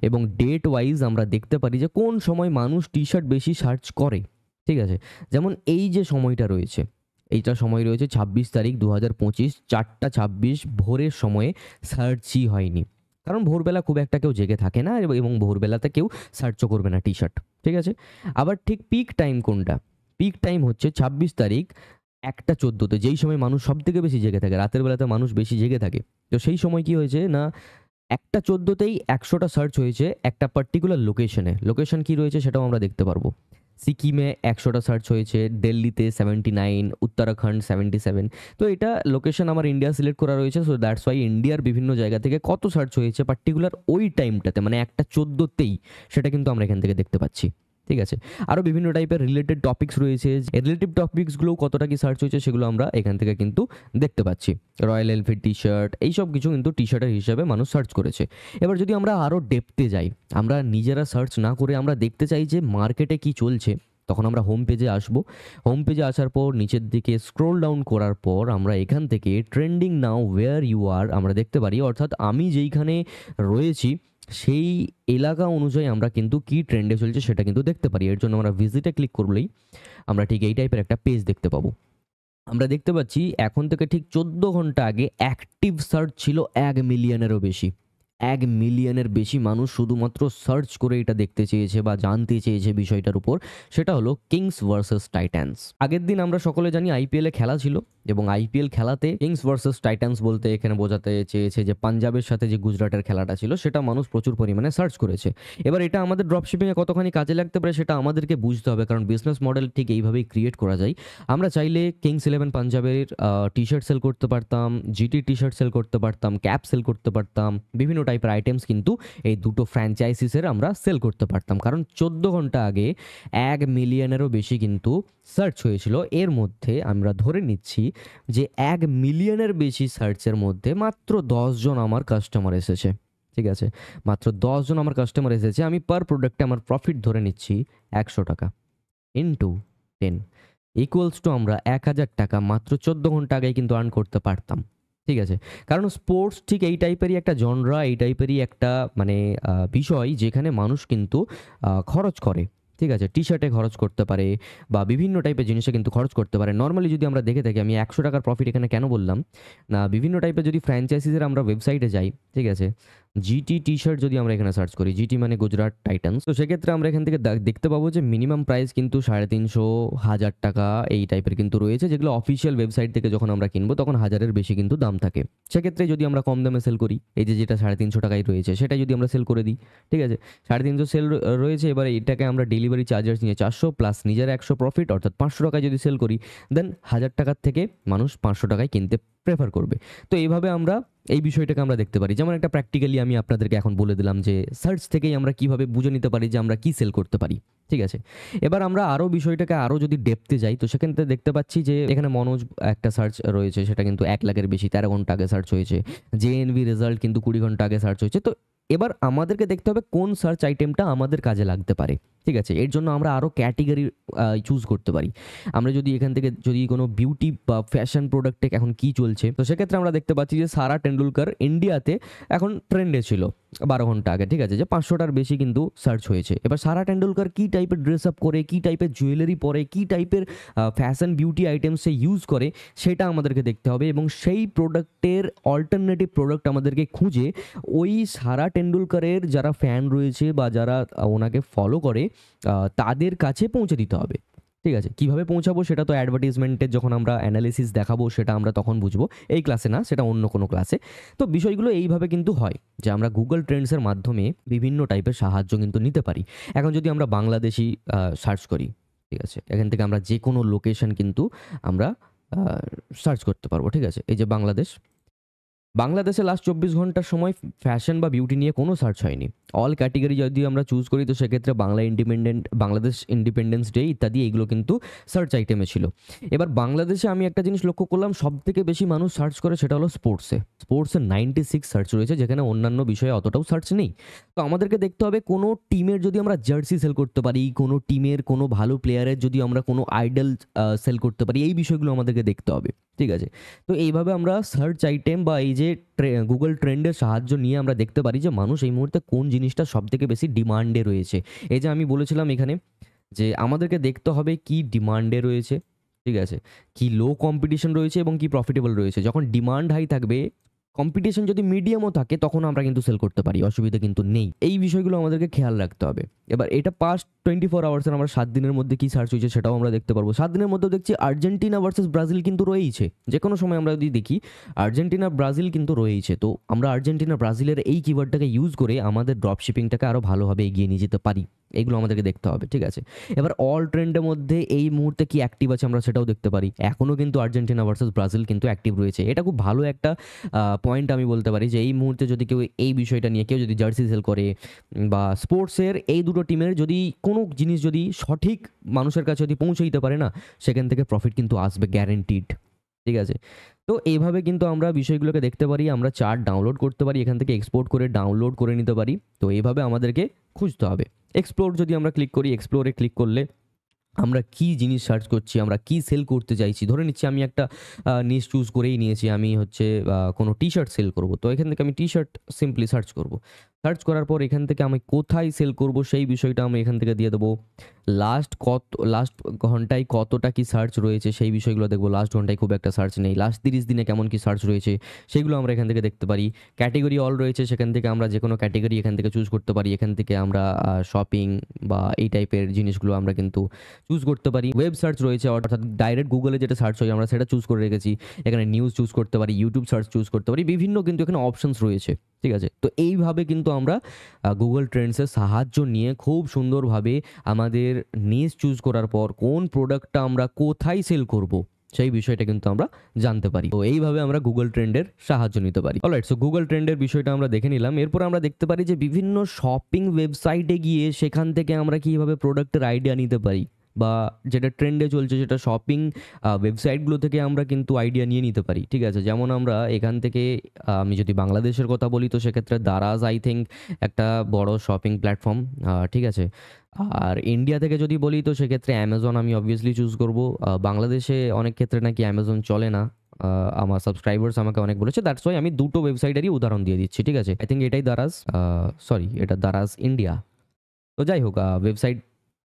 এবং ডেট ওয়াইজ আমরা দেখতে পারি যে কোন সময় মানুষ টি শার্ট বেশি সার্চ করে। ঠিক আছে, যেমন এই যে সময়টা রয়েছে, এইটা সময় রয়েছে 26 তারিখ 2025, 4টা 26 ভোরের সময়ে সার্চই হয়নি, কারণ ভোরবেলা খুব একটা কেউ জেগে থাকে না এবং ভোরবেলাতে কেউ সার্চও করবে না টি শার্ট। ঠিক আছে, আবার ঠিক পিক টাইম কোনটা? পিক টাইম হচ্ছে 26 তারিখ 1টা 14, যেই সময় মানুষ সব থেকে বেশি জেগে থাকে, রাতের বেলাতে মানুষ বেশি জেগে থাকে। তো সেই সময় কি হয়েছে না, 1টা 14তেই 100টা সার্চ হয়েছে একটা পার্টিকুলার লোকেশনে। লোকেশন কি রয়েছে সেটাও আমরা দেখতে পারবো। সিকিমে 100টা সার্চ হয়েছে, দিল্লিতে 79, উত্তরাখণ্ড 77। তো এটা লোকেশন আমার ইন্ডিয়া সিলেক্ট করা রয়েছে, সো দ্যাটস ওয়াই ইন্ডিয়ার বিভিন্ন জায়গা থেকে কত সার্চ হয়েছে পার্টিকুলার ওই টাইমটাতে, মানে 1টা 14তেই, সেটা কিন্তু আমরা এখান থেকে দেখতে পাচ্ছি। ঠিক আছে, আরও বিভিন্ন টাইপের রিলেটেড টপিক্স রয়েছে, রিলেটিভ টপিক্সগুলো কতটা কি সার্চ হয়েছে সেগুলো আমরা এখান থেকে কিন্তু দেখতে পাচ্ছি। রয়্যাল এনফিল্ড টি শার্ট, এইসব কিছু কিন্তু টি শার্টের হিসাবে মানুষ সার্চ করেছে। এবার যদি আমরা আরও ডেপথে যাই, আমরা নিজেরা সার্চ না করে আমরা দেখতে চাই যে মার্কেটে কি চলছে, তখন আমরা হোম পেজে আসবো। হোম পেজে আসার পর নিচের দিকে স্ক্রোল ডাউন করার পর আমরা এখান থেকে trending now where you are আমরা দেখতে পারি, অর্থাৎ আমি যেইখানে রয়েছি সেই এলাকা অনুযায়ী আমরা কিন্তু কি ট্রেন্ডে চলছে সেটা কিন্তু দেখতে পারি। এর জন্য আমরা ভিজিটে ক্লিক করলেই আমরা ঠিক এই টাইপের একটা পেজ দেখতে পাবো। আমরা দেখতে পাচ্ছি এখন থেকে ঠিক 14 ঘন্টা আগে অ্যাক্টিভ সার্চ ছিল 1 মিলিয়নেরও বেশি। 1 মিলিয়নের বেশি মানুষ শুধুমাত্র সার্চ করে এটা দেখতে চেয়েছে বা জানতে চেয়েছে বিষয়টার উপর, সেটা হলো কিংস ভার্সেস টাইটান্স। আগের দিন আমরা সকলে জানি আইপিএলে খেলা ছিল এবং আইপিএল খেলাতে কিংস ভার্সেস টাইটান্স বলতে এখানে বোঝাতে চেয়েছে যে পাঞ্জাবের সাথে যে গুজরাটের খেলাটা ছিল সেটা মানুষ প্রচুর পরিমাণে সার্চ করেছে। এবার এটা আমাদের ড্রপশিপিংয়ে কতখানি কাজে লাগতে পারে সেটা আমাদেরকে বুঝতে হবে, কারণ বিজনেস মডেল ঠিক এইভাবেই ক্রিয়েট করা যায়। আমরা চাইলে কিংস 11 পাঞ্জাবের টি শার্ট সেল করতে পারতাম, জিটি টি শার্ট সেল করতে পারতাম, ক্যাপ সেল করতে পারতাম, বিভিন্ন টাইপের আইটেমস কিন্তু এই দুটো ফ্র্যাঞ্চাইজিসের আমরা সেল করতে পারতাম, কারণ 14 ঘন্টা আগে 1 মিলিয়নেরও বেশি কিন্তু সার্চ হয়েছিল। এর মধ্যে আমরা ধরে নিচ্ছি
যে 1 মিলিয়নের বেশি সার্চের মধ্যে মাত্র 10 জন আমার কাস্টমার এসেছে। ঠিক আছে, মাত্র 10 জন আমার কাস্টমার এসেছে। আমি পার প্রোডাক্টে আমার প্রফিট ধরে নিচ্ছি 100 টাকা ইন্টু 10 ইকুয়ালস টু আমরা 1000 টাকা মাত্র 14 ঘন্টা আগে কিন্তু আর্ন করতে পারতাম। ঠিক আছে, কারণ স্পোর্টস ঠিক এই টাইপেরই একটা জনরা, এই টাইপেরই একটা মানে বিষয় যেখানে মানুষ কিন্তু খরচ করে। ঠিক আছে, টি শার্টে খরচ করতে পারে বা বিভিন্ন টাইপের জিনিসে কিন্তু খরচ করতে পারে। নর্মালি যদি আমরা দেখে থাকি, আমি 100 টাকার প্রফিট এখানে কেন বললাম না, বিভিন্ন টাইপের যদি ফ্র্যাঞ্চাইজিসের আমরা ওয়েবসাইটে যাই, ঠিক আছে, জিটি টি শার্ট যদি আমরা এখানে সার্চ করি, জিটি মানে গুজরাট টাইটান্স, তো সেক্ষেত্রে আমরা এখান থেকে দেখতে পাবো যে মিনিমাম প্রাইস কিন্তু 350, 1000 টাকা এই টাইপের কিন্তু রয়েছে, যেগুলো অফিসিয়াল ওয়েবসাইট থেকে যখন আমরা কিনবো তখন 1000-এর বেশি কিন্তু দাম থাকে। সেক্ষেত্রে যদি আমরা কম দামে সেল করি, এই যে যেটা 350 টাকায় রয়েছে সেটা যদি আমরা সেল করে দিই, ঠিক আছে, 350 সেল রয়েছে, এবার এটাকে আমরা ডেলিভারি চার্জেস নিয়ে 400 প্লাস নিজের 100 প্রফিট অর্থাৎ 500 টাকায় যদি সেল করি, দেন 1000 টাকার থেকে মানুষ 500 টাকায় কিনতে প্রেফার করবে। তো এইভাবে আমরা এই বিষয়টাকে আমরা দেখতে পারি। যেমন একটা প্র্যাকটিক্যালি আমি আপনাদেরকে এখন বলে দিলাম যে সার্চ থেকেই আমরা কিভাবে বুঝে নিতে পারি যে আমরা কি সেল করতে পারি। ঠিক আছে, এবার আমরা আরও বিষয়টাকে আরও যদি ডেপথে যাই, তো সেখান থেকে দেখতে পাচ্ছি যে এখানে মনোজ একটা সার্চ রয়েছে, সেটা কিন্তু 1 লাখের বেশি, 13 ঘন্টা আগে সার্চ হয়েছে। জেএনভি রেজাল্ট কিন্তু 20 ঘন্টা আগে সার্চ হয়েছে। তো এবার আমাদেরকে দেখতে হবে কোন সার্চ আইটেমটা আমাদের কাজে লাগতে পারে। ঠিক আছে, এর জন্য আমরা আরও ক্যাটেগরি চুজ করতে পারি। আমরা যদি এখান থেকে যদি কোনো বিউটি বা ফ্যাশন প্রোডাক্টে এখন কি চলছে, তো সেক্ষেত্রে আমরা দেখতে পাচ্ছি যে সারা টেন্ডুলকার ইন্ডিয়াতে এখন ট্রেন্ডে ছিল 12 ঘন্টা আগে। ঠিক আছে, যে 500টার বেশি কিন্তু সার্চ হয়েছে। এবার সারা টেন্ডুলকার কী টাইপের ড্রেস আপ করে, কী টাইপের জুয়েলারি পরে, কী টাইপের ফ্যাশন বিউটি আইটেমস সে ইউজ করে, সেটা আমাদেরকে দেখতে হবে এবং সেই প্রোডাক্টের অল্টারনেটিভ প্রোডাক্ট আমাদেরকে খুঁজে ওই সারা টেন্ডুলকারের যারা ফ্যান রয়েছে বা যারা ওনাকে ফলো করে তাদের কাছে পৌঁছে দিতে হবে। ঠিক আছে, কীভাবে পৌঁছাবো সেটা তো অ্যাডভার্টিজমেন্টের যখন আমরা অ্যানালিসিস দেখাবো সেটা আমরা তখন বুঝবো, এই ক্লাসে না, সেটা অন্য কোনো ক্লাসে। তো বিষয়গুলো এইভাবে কিন্তু হয় যে আমরা গুগল ট্রেন্ডসের মাধ্যমে বিভিন্ন টাইপের সাহায্য কিন্তু নিতে পারি। এখন যদি আমরা বাংলাদেশি সার্চ করি, ঠিক আছে, এখান থেকে আমরা যে কোনো লোকেশন কিন্তু আমরা সার্চ করতে পারবো। ঠিক আছে, এই যে বাংলাদেশে লাস্ট 24 ঘন্টার সময় ফ্যাশন বা বিউটি নিয়ে কোনো সার্চ হয়নি। অল ক্যাটেগরি যদি আমরা চুজ করি, তো সেক্ষেত্রে বাংলাদেশ ইন্ডিপেন্ডেন্স ডে ইত্যাদি এইগুলো কিন্তু সার্চ আইটেমে ছিল। এবার বাংলাদেশে আমি একটা জিনিস লক্ষ্য করলাম, সব থেকে বেশি মানুষ সার্চ করে সেটা হলো স্পোর্টসে 96 সার্চ রয়েছে, যেখানে অন্যান্য বিষয়ে অতটাও সার্চ নেই। তো আমাদেরকে দেখতে হবে কোনো টিমের যদি আমরা জার্সি সেল করতে পারি, কোনো টিমের কোনো ভালো প্লেয়ারের যদি আমরা কোনো আইডল সেল করতে পারি, এই বিষয়গুলো আমাদেরকে দেখতে হবে। ঠিক আছে, তো এইভাবে আমরা সার্চ আইটেম বা এই যে গুগল ট্রেন্ডের সাহায্য নিয়ে আমরা দেখতে পারি যে মানুষ এই মুহূর্তে কোন জিনিসটা সবথেকে বেশি ডিমান্ডে রয়েছে। এই যে আমি বলেছিলাম এখানে যে আমাদেরকে দেখতে হবে কি ডিমান্ডে রয়েছে, ঠিক আছে, কি লো কম্পিটিশন রয়েছে এবং কি প্রফিটেবল রয়েছে। যখন ডিমান্ড হাই থাকবে, কম্পিটিশন যদি মিডিয়ামও থাকে, তখন আমরা কিন্তু সেল করতে পারি, অসুবিধা কিন্তু নেই। এই বিষয়গুলো আমাদেরকে খেয়াল রাখতে হবে। এবার এটা পাস্ট 24 আওয়ার্সের আমরা 7 দিনের মধ্যে কি সার্চ হয়েছে সেটাও আমরা দেখতে পারবো। 7 দিনের মধ্যেও দেখছি আর্জেন্টিনা ভার্সেস ব্রাজিল কিন্তু রয়েইছে। যে কোনো সময় আমরা যদি দেখি আর্জেন্টিনা ব্রাজিল কিন্তু রয়েইছে। তো আমরা আর্জেন্টিনা ব্রাজিলের এই কিওয়ার্ডটাকে ইউজ করে আমাদের ড্রপ শিপিংটাকে আরও ভালোভাবে এগিয়ে নিয়ে যেতে পারি। এইগুলো আমাদেরকে দেখতে হবে। ঠিক আছে, এবার অল ট্রেন্ডের মধ্যে এই মুহূর্তে কি অ্যাক্টিভ আছে আমরা সেটাও দেখতে পারি। এখনও কিন্তু আর্জেন্টিনা ভার্সেস ব্রাজিল কিন্তু অ্যাক্টিভ রয়েছে। এটা খুব ভালো একটা পয়েন্ট আমি বলতে পারি যে এই মুহূর্তে যদি কেউ এই বিষয়টা নিয়ে কেউ যদি জার্সি সেল করে বা স্পোর্টসের এই দুটো টিমের যদি কোনো জিনিস যদি সঠিক মানুষের কাছে যদি পৌঁছে দিতে পারে না, সেখান থেকে প্রফিট কিন্তু আসবে গ্যারেন্টিড। ঠিক আছে, তো এইভাবে কিন্তু আমরা বিষয়গুলোকে দেখতে পারি। আমরা চার্ট ডাউনলোড করতে পারি, এখান থেকে এক্সপোর্ট করে ডাউনলোড করে নিতে পারি। তো এইভাবে আমাদেরকে খুঁজতে হবে। এক্সপ্লোর যদি আমরা ক্লিক করি, এক্সপ্লোরে ক্লিক করলে আমরা কি জিনিস সার্চ করছি, আমরা কি সেল করতে চাইছি। ধরে নিচ্ছি আমি একটা নিশ চুজ করেই নিয়েছি, আমি হচ্ছে কোনো টি শার্ট সেল করব। তো এখান থেকে আমি টি শার্ট সিম্পলি সার্চ করব। সার্চ করার পর এখান থেকে আমি কোথায় সেল করব সেই বিষয়টা আমি এখান থেকে দিয়ে দেবো। লাস্ট ঘন্টায় কতটা কি সার্চ রয়েছে সেই বিষয়গুলো দেখবো। লাস্ট ঘন্টায় খুব একটা সার্চ নেই। লাস্ট 30 দিনে কেমন কি সার্চ রয়েছে সেগুলো আমরা এখান থেকে দেখতে পারি। ক্যাটেগরি অল রয়েছে, সেখান থেকে আমরা যে কোনো ক্যাটেগরি এখান থেকে চুজ করতে পারি। এখান থেকে আমরা শপিং বা এই টাইপের জিনিসগুলো আমরা কিন্তু চুজ করতে পারি। ওয়েব সার্চ রয়েছে, অর্থাৎ ডাইরেক্ট গুগলে যেটা সার্চ হয় আমরা সেটা চুজ করে রেখেছি। এখানে নিউজ চুজ করতে পারি, ইউটিউব সার্চ চুজ করতে পারি, বিভিন্ন কিন্তু এখানে অপশনস রয়েছে। ঠিক আছে, তো এইভাবে কিন্তু আমরা গুগল ট্রেন্ডসের সাহায্য নিয়ে খুব সুন্দরভাবে আমাদের নিশ চুজ করার পর কোন প্রোডাক্টটা আমরা কোথায় সেল করব সেই বিষয়টা কিন্তু আমরা জানতে পারি। তো এইভাবে আমরা গুগল ট্রেন্ডের সাহায্য নিতে পারি। অলরাইট, সো গুগল ট্রেন্ডের বিষয়টা আমরা দেখে নিলাম। এরপর আমরা দেখতে পারি যে বিভিন্ন শপিং ওয়েবসাইটে গিয়ে সেখান থেকে আমরা কীভাবে প্রোডাক্টের আইডিয়া নিতে পারি। বা যেটা ট্রেন্ডে চলছে সেটা শপিং ওয়েবসাইটগুলো থেকে আমরা কিন্তু আইডিয়া নিয়ে নিতে পারি। ঠিক আছে, যেমন আমরা এখান থেকে আমি যদি বাংলাদেশের কথা বলি তো সেক্ষেত্রে দারাজ আই থিঙ্ক একটা বড় শপিং প্ল্যাটফর্ম। ঠিক আছে, আর ইন্ডিয়া থেকে যদি বলি তো সেক্ষেত্রে অ্যামাজন আমি অবভিয়াসলি চুজ করব। বাংলাদেশে অনেক ক্ষেত্রে নাকি অ্যামাজন চলে না, আমার সাবস্ক্রাইবার্স আমাকে অনেক বলেছে, দ্যাটস ওয়াই আমি দুটো ওয়েবসাইটেরই উদাহরণ দিয়ে দিচ্ছি। ঠিক আছে, আই থিঙ্ক এটাই দারাজ, সরি এটা দারাজ ইন্ডিয়া। তো যাই হোক, ওয়েবসাইট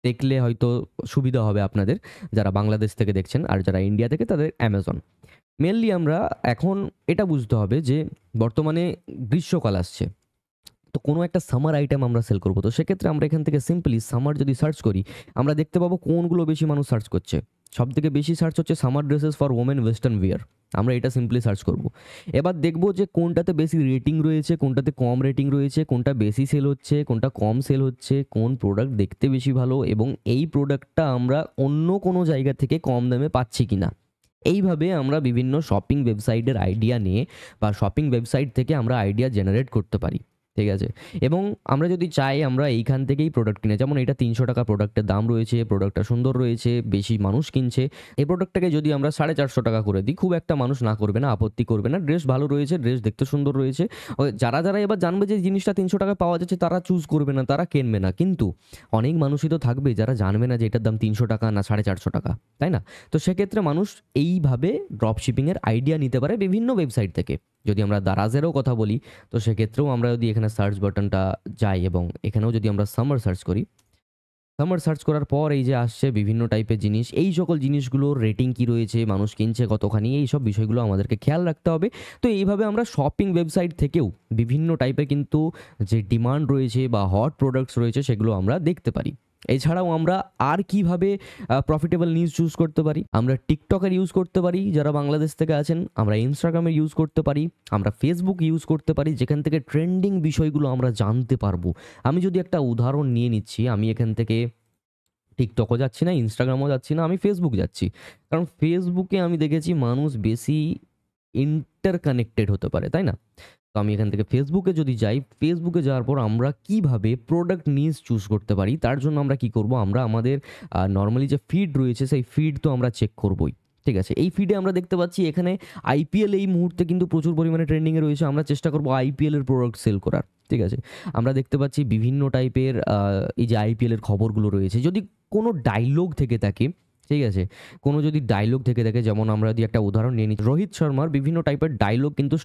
দেখলে হয়তো সুবিধা হবে আপনাদের যারা বাংলাদেশ থেকে দেখছেন, আর যারা ইন্ডিয়া থেকে তাদের অ্যামাজন। মেনলি আমরা এখন এটা বুঝতে হবে যে বর্তমানে গ্রীষ্মকাল আসছে, তো কোনো একটা সামার আইটেম আমরা সেল করবো, তো সেক্ষেত্রে আমরা এখান থেকে সিম্পলি সামার যদি সার্চ করি আমরা দেখতে পাবো কোনগুলো বেশি মানুষ সার্চ করছে। সব থেকে বেশি সার্চ হচ্ছে summer dresses for women western wire. আমরা এটা সিম্পলি সার্চ করব। এবার দেখবো যে কোনটাতে বেশি রেটিং রয়েছে, কোনটাতে কম রেটিং রয়েছে, কোনটা বেশি সেল হচ্ছে, কোনটা কম সেল হচ্ছে, কোন প্রোডাক্ট দেখতে বেশি ভালো, এবং এই প্রোডাক্টটা আমরা অন্য কোনো জায়গা থেকে কম দামে পাচ্ছি কিনা। এইভাবে আমরা বিভিন্ন শপিং ওয়েবসাইটের আইডিয়া নিয়ে বা শপিং ওয়েবসাইট থেকে আমরা আইডিয়া জেনারেট করতে পারি। ঠিক আছে, এবং আমরা যদি চাই আমরা এইখান থেকেই প্রোডাক্ট কিনে, যেমন এটা 300 টাকা প্রোডাক্টের দাম রয়েছে, প্রোডাক্টটা সুন্দর রয়েছে, বেশি মানুষ কিনছে, এই প্রোডাক্টটাকে যদি আমরা 450 টাকা করে দিই খুব একটা মানুষ না করবে না, আপত্তি করবে না, ড্রেস ভালো রয়েছে, ড্রেস দেখতে সুন্দর রয়েছে। যারা যারা এবার জানবে যে জিনিসটা 300 টাকায় পাওয়া যাচ্ছে তারা চুজ করবে না, তারা কিনবে না, কিন্তু অনেক মানুষই তো থাকবে যারা জানবে না যে এটার দাম 300 টাকা না 450 টাকা, তাই না? তো সেক্ষেত্রে মানুষ এইভাবে ড্রপ শিপিংয়ের আইডিয়া নিতে পারে বিভিন্ন ওয়েবসাইট থেকে। যদি আমরা দারাজেরও কথা বলি তো সেক্ষেত্রেও আমরা যদি এখানে সার্চ বাটনটা যাই এবং এখানেও যদি আমরা সামার সার্চ করি, সামার সার্চ করার পর এই যে আসছে বিভিন্ন টাইপের জিনিস, এই সকল জিনিসগুলোর রেটিং কি রয়েছে, মানুষ কিনছে কতখানি, এই সব বিষয়গুলো আমাদেরকে খেয়াল রাখতে হবে। তো এইভাবে আমরা শপিং ওয়েবসাইট থেকেও বিভিন্ন টাইপের কিন্তু যে ডিমান্ড রয়েছে বা হট প্রোডাক্টস রয়েছে সেগুলো আমরা দেখতে পারি। এছাড়াও আমরা আর কিভাবে প্রফিটেবল নিউজ চুজ করতে পারি, আমরা টিকটকের ইউজ করতে পারি যারা বাংলাদেশ থেকে আছেন, আমরা ইনস্টাগ্রামের ইউজ করতে পারি, আমরা ফেসবুক ইউজ করতে পারি, যেখান থেকে ট্রেন্ডিং বিষয়গুলো আমরা জানতে পারবো। আমি যদি একটা উদাহরণ নিয়ে নিচ্ছি, আমি এখান থেকে টিকটকও যাচ্ছি না, ইনস্টাগ্রামও যাচ্ছি না, আমি ফেসবুক যাচ্ছি, কারণ ফেসবুকে আমি দেখেছি মানুষ বেশি ইন্টারকানেক্টেড হতে পারে, তাই না? তো আমি এখান থেকে ফেসবুকে যদি যাই, ফেসবুকে যাওয়ার পর আমরা কিভাবে প্রোডাক্ট নিজ চুজ করতে পারি তার জন্য আমরা কি করব, আমরা আমাদের নর্মালি যে ফিড রয়েছে সেই ফিড তো আমরা চেক করবই। ঠিক আছে, এই ফিডে আমরা দেখতে পাচ্ছি এখানে আইপিএল এই মুহূর্তে কিন্তু প্রচুর পরিমাণে ট্রেন্ডিংয়ে রয়েছে, আমরা চেষ্টা করবো আইপিএলের প্রোডাক্ট সেল করার। ঠিক আছে, আমরা দেখতে পাচ্ছি বিভিন্ন টাইপের এই যে আইপিএলের খবরগুলো রয়েছে, যদি কোনো ডায়লগ থেকে থাকে, ঠিক আছে, কোনো যদি ডায়লগ থেকে থাকে, যেমন আমরা যদি একটা উদাহরণ নিয়ে নিই, রোহিত শর্মার বিভিন্ন টাইপের ডায়লগ কিন্তু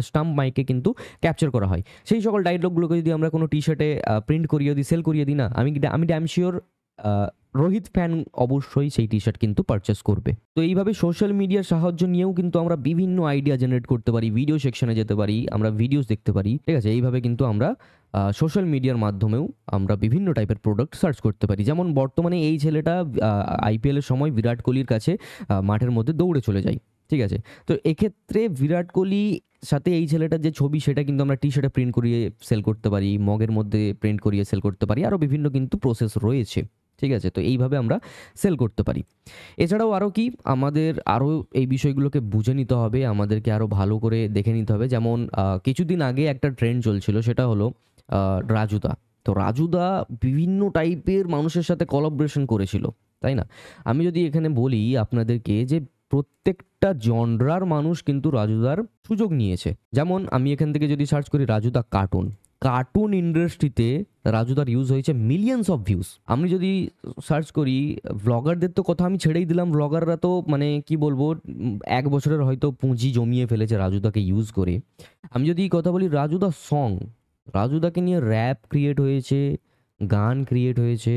স্টাম্প মাইকে কিন্তু ক্যাপচার করা হয়। সেই সকল ডায়লগগুলোকে যদি আমরা কোনো টি শার্টে প্রিন্ট করিয়ে দিই, সেল করিয়ে দিই না, আমি ড্যাম শিওর রোহিত ফ্যান অবশ্যই সেই টি শার্ট কিন্তু পারচেস করবে। তো এইভাবে সোশ্যাল মিডিয়ার সাহায্য নিয়েও কিন্তু আমরা বিভিন্ন আইডিয়া জেনারেট করতে পারি, ভিডিও সেকশনে যেতে পারি, আমরা ভিডিওস দেখতে পারি। ঠিক আছে, এইভাবে কিন্তু আমরা সোশ্যাল মিডিয়ার মাধ্যমেও আমরা বিভিন্ন টাইপের প্রোডাক্ট সার্চ করতে পারি। যেমন বর্তমানে এই ছেলেটা আইপিএলের সময় বিরাট কোহলির কাছে মাঠের মধ্যে দৌড়ে চলে যায়। ঠিক আছে, তো এক্ষেত্রে বিরাট কোহলি সাথে এই ছেলেটার যে ছবি সেটা কিন্তু আমরা টি শার্টে প্রিন্ট করিয়ে সেল করতে পারি, মগের মধ্যে প্রিন্ট করিয়ে সেল করতে পারি, আরও বিভিন্ন কিন্তু প্রসেস রয়েছে। ঠিক আছে, তো এইভাবে আমরা সেল করতে পারি। এছাড়াও আরও কি আমাদের আরও এই বিষয়গুলোকে বুঝে নিতে হবে, আমাদেরকে আরও ভালো করে দেখে নিতে হবে। যেমন কিছুদিন আগে একটা ট্রেন্ড চলছিল, সেটা হলো রাজুদা। তো রাজুদা বিভিন্ন টাইপের মানুষের সাথে কোলাবোরেশন করেছিল, তাই না? আমি যদি এখানে বলি আপনাদেরকে যে প্রত্যেকটা জনরার মানুষ কিন্তু রাজুদার সুযোগ নিয়েছে। যেমন আমি এখান থেকে যদি সার্চ করি রাজুদা কার্টুন ইন্ডাস্ট্রিতে রাজুদার ইউজ হয়েছে মিলিয়ন্স অফ ভিউজ। আমি যদি সার্চ করি ব্লগারদের তো কথা আমি ছেড়েই দিলাম, ব্লগাররা তো মানে কি বলবো, 1 বছরের হয়তো পুঁজি জমিয়ে ফেলেছে রাজুদাকে ইউজ করে। আমি যদি কথা বলি রাজুদা সং, রাজুদাকে নিয়ে র্যাপ ক্রিয়েট হয়েছে, গান ক্রিয়েট হয়েছে।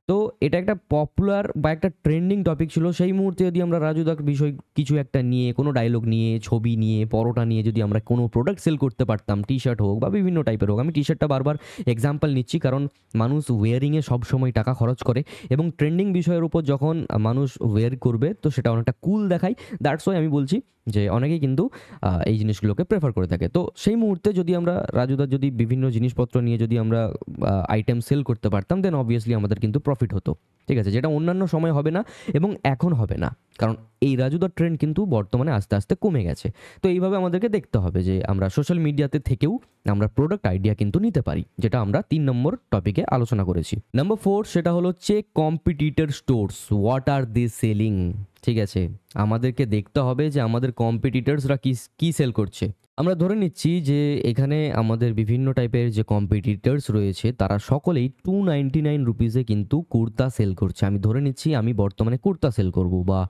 তো এটা একটা পপুলার বা একটা ট্রেন্ডিং টপিক ছিল সেই মুহূর্তে। যদি আমরা রাজুদার বিষয় কিছু একটা নিয়ে, কোনো ডায়লগ নিয়ে, ছবি নিয়ে, পরোটা নিয়ে যদি আমরা কোনো প্রোডাক্ট সেল করতে পারতাম, টি শার্ট হোক বা বিভিন্ন টাইপের হোক, আমি টি শার্টটা বারবার এক্সাম্পল নিচ্ছি কারণ মানুষ ওয়ারিংয়ে সবসময় টাকা খরচ করে এবং ট্রেন্ডিং বিষয়ের উপর যখন মানুষ ওয়্যার করবে তো সেটা অনেকটা কুল দেখায়। দ্যাটস ওয়াই আমি বলছি যে অনেকেই কিন্তু এই জিনিসগুলোকে প্রেফার করে থাকে। তো সেই মুহূর্তে যদি আমরা রাজুদার যদি বিভিন্ন জিনিসপত্র নিয়ে যদি আমরা আইটেম সেল করতে পারতাম দেন অবভিয়াসলি আমাদের কিন্তু প্রফিট হতো। ঠিক আছে, যেটা অন্যান্য সময় হবে না এবং এখন হবে না। কারণ এই রাজুদার ট্রেন্ড কিন্তু বর্তমানে আস্তে আস্তে কমে গেছে। তো এইভাবে আমাদেরকে দেখতে হবে যে আমরা সোশ্যাল মিডিয়াতে থেকেও আমরা প্রোডাক্ট আইডিয়া কিন্তু নিতে পারি, যেটা আমরা 3 নম্বর টপিকে আলোচনা করেছি। নাম্বার 4 সেটা হলো check competitor stores, what are they selling. ঠিক আছে, আমাদেরকে দেখতে হবে যে আমাদের কম্পিটিটরসরা কি সেল করছে। আমরা ধরে নিচ্ছি যে এখানে আমাদের বিভিন্ন টাইপের যে কম্পিটিটরস রয়েছে তারা সকলেই 299 রুপিসে কিন্তু কুর্তা সেল করছে। আমি ধরে নিচ্ছি আমি বর্তমানে কুর্তা সেল করব বা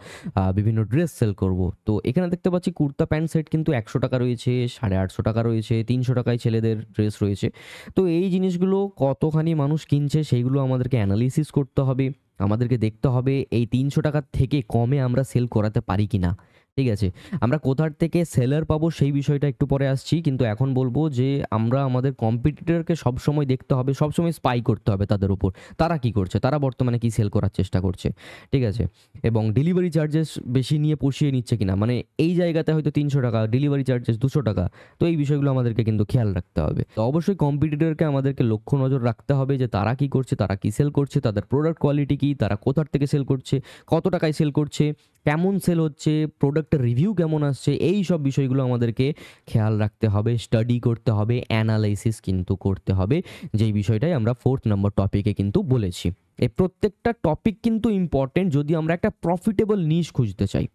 বিভিন্ন ড্রেস সেল করব। তো এখানে দেখতে পাচ্ছি কুর্তা প্যান্ট সেট কিন্তু 100 টাকা রয়েছে, 850 টাকা রয়েছে, 300 টাকায় ছেলেদের ড্রেস রয়েছে। তো এই জিনিসগুলো কতখানি মানুষ কিনছে সেইগুলো আমাদেরকে অ্যানালিসিস করতে হবে। আমাদেরকে দেখতে হবে এই 300 টাকার থেকে কমে আমরা সেল করাতে পারি কিনা। ঠিক আছে, আমরা কোথার থেকে সেলার পাবো সেই বিষয়টা একটু পরে আসছি, কিন্তু এখন বলবো যে আমরা আমাদের কম্পিটিটরকে সবসময় দেখতে হবে, সবসময় স্পাই করতে হবে তাদের উপর, তারা কি করছে, তারা বর্তমানে কি সেল করার চেষ্টা করছে। ঠিক আছে, এবং ডেলিভারি চার্জেস বেশি নিয়ে পুষিয়ে নিচ্ছে কিনা, মানে এই জায়গাতে হয়তো 300 টাকা, ডেলিভারি চার্জেস 200 টাকা। তো এই বিষয়গুলো আমাদেরকে কিন্তু খেয়াল রাখতে হবে। তো অবশ্যই কম্পিটিটরকে আমাদেরকে লক্ষ্য নজর রাখতে হবে যে তারা কি করছে, তারা কি সেল করছে, তাদের প্রোডাক্ট কোয়ালিটি কি, তারা কোথার থেকে সেল করছে, কত টাকায় সেল করছে, কেমন সেল হচ্ছে, প্রোডাক্টের রিভিউ কেমন আসছে, এই সব বিষয়গুলো আমাদেরকে খেয়াল রাখতে হবে, স্টাডি করতে হবে, অ্যানালাইসিস কিন্তু করতে হবে, যেই বিষয়টাই আমরা 4th নম্বর টপিকে কিন্তু বলেছি। এই প্রত্যেকটা টপিক কিন্তু ইম্পর্টেন্ট যদি আমরা একটা প্রফিটেবল নিশ খুঁজতে চাই।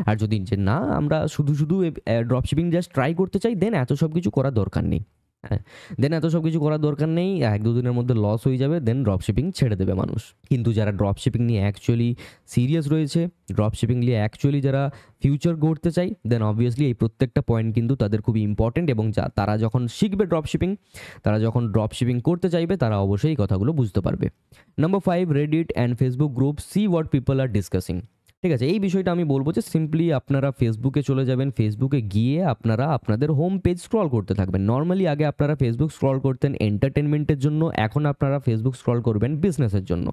আর যদি যে না আমরা শুধু ড্রপশিপিং জাস্ট ট্রাই করতে চাই, দেন এত সব কিছু করার দরকার নেই। হ্যাঁ, দেন এত সব কিছু করার দরকার নেই, 1-2 দিনের মধ্যে লস হয়ে যাবে, দেন ড্রপশিপিং ছেড়ে দেবে মানুষ। কিন্তু যারা ড্রপশিপিং নিয়ে অ্যাকচুয়ালি সিরিয়াস রয়েছে, ড্রপশিপিং নিয়ে অ্যাকচুয়ালি যারা ফিউচার গড়তে চাই, দেন অবভিয়াসলি এই প্রত্যেকটা পয়েন্ট কিন্তু তাদের খুবই ইম্পর্টেন্ট, এবং তারা যখন শিখবে ড্রপশিপিং, তারা যখন ড্রপশিপিং করতে চাইবে, তারা অবশ্যই এই কথাগুলো বুঝতে পারবে। Number 5 Reddit and Facebook group, see what people are discussing. ঠিক আছে, এই বিষয়টা আমি বলবো যে সিম্পলি আপনারা ফেসবুকে চলে যাবেন, ফেসবুকে গিয়ে আপনারা আপনাদের হোম পেজ স্ক্রল করতে থাকবেন। নর্মালি আগে আপনারা ফেসবুক স্ক্রল করতেন এন্টারটেনমেন্টের জন্য, এখন আপনারা ফেসবুক স্ক্রল করবেন বিজনেসের জন্য।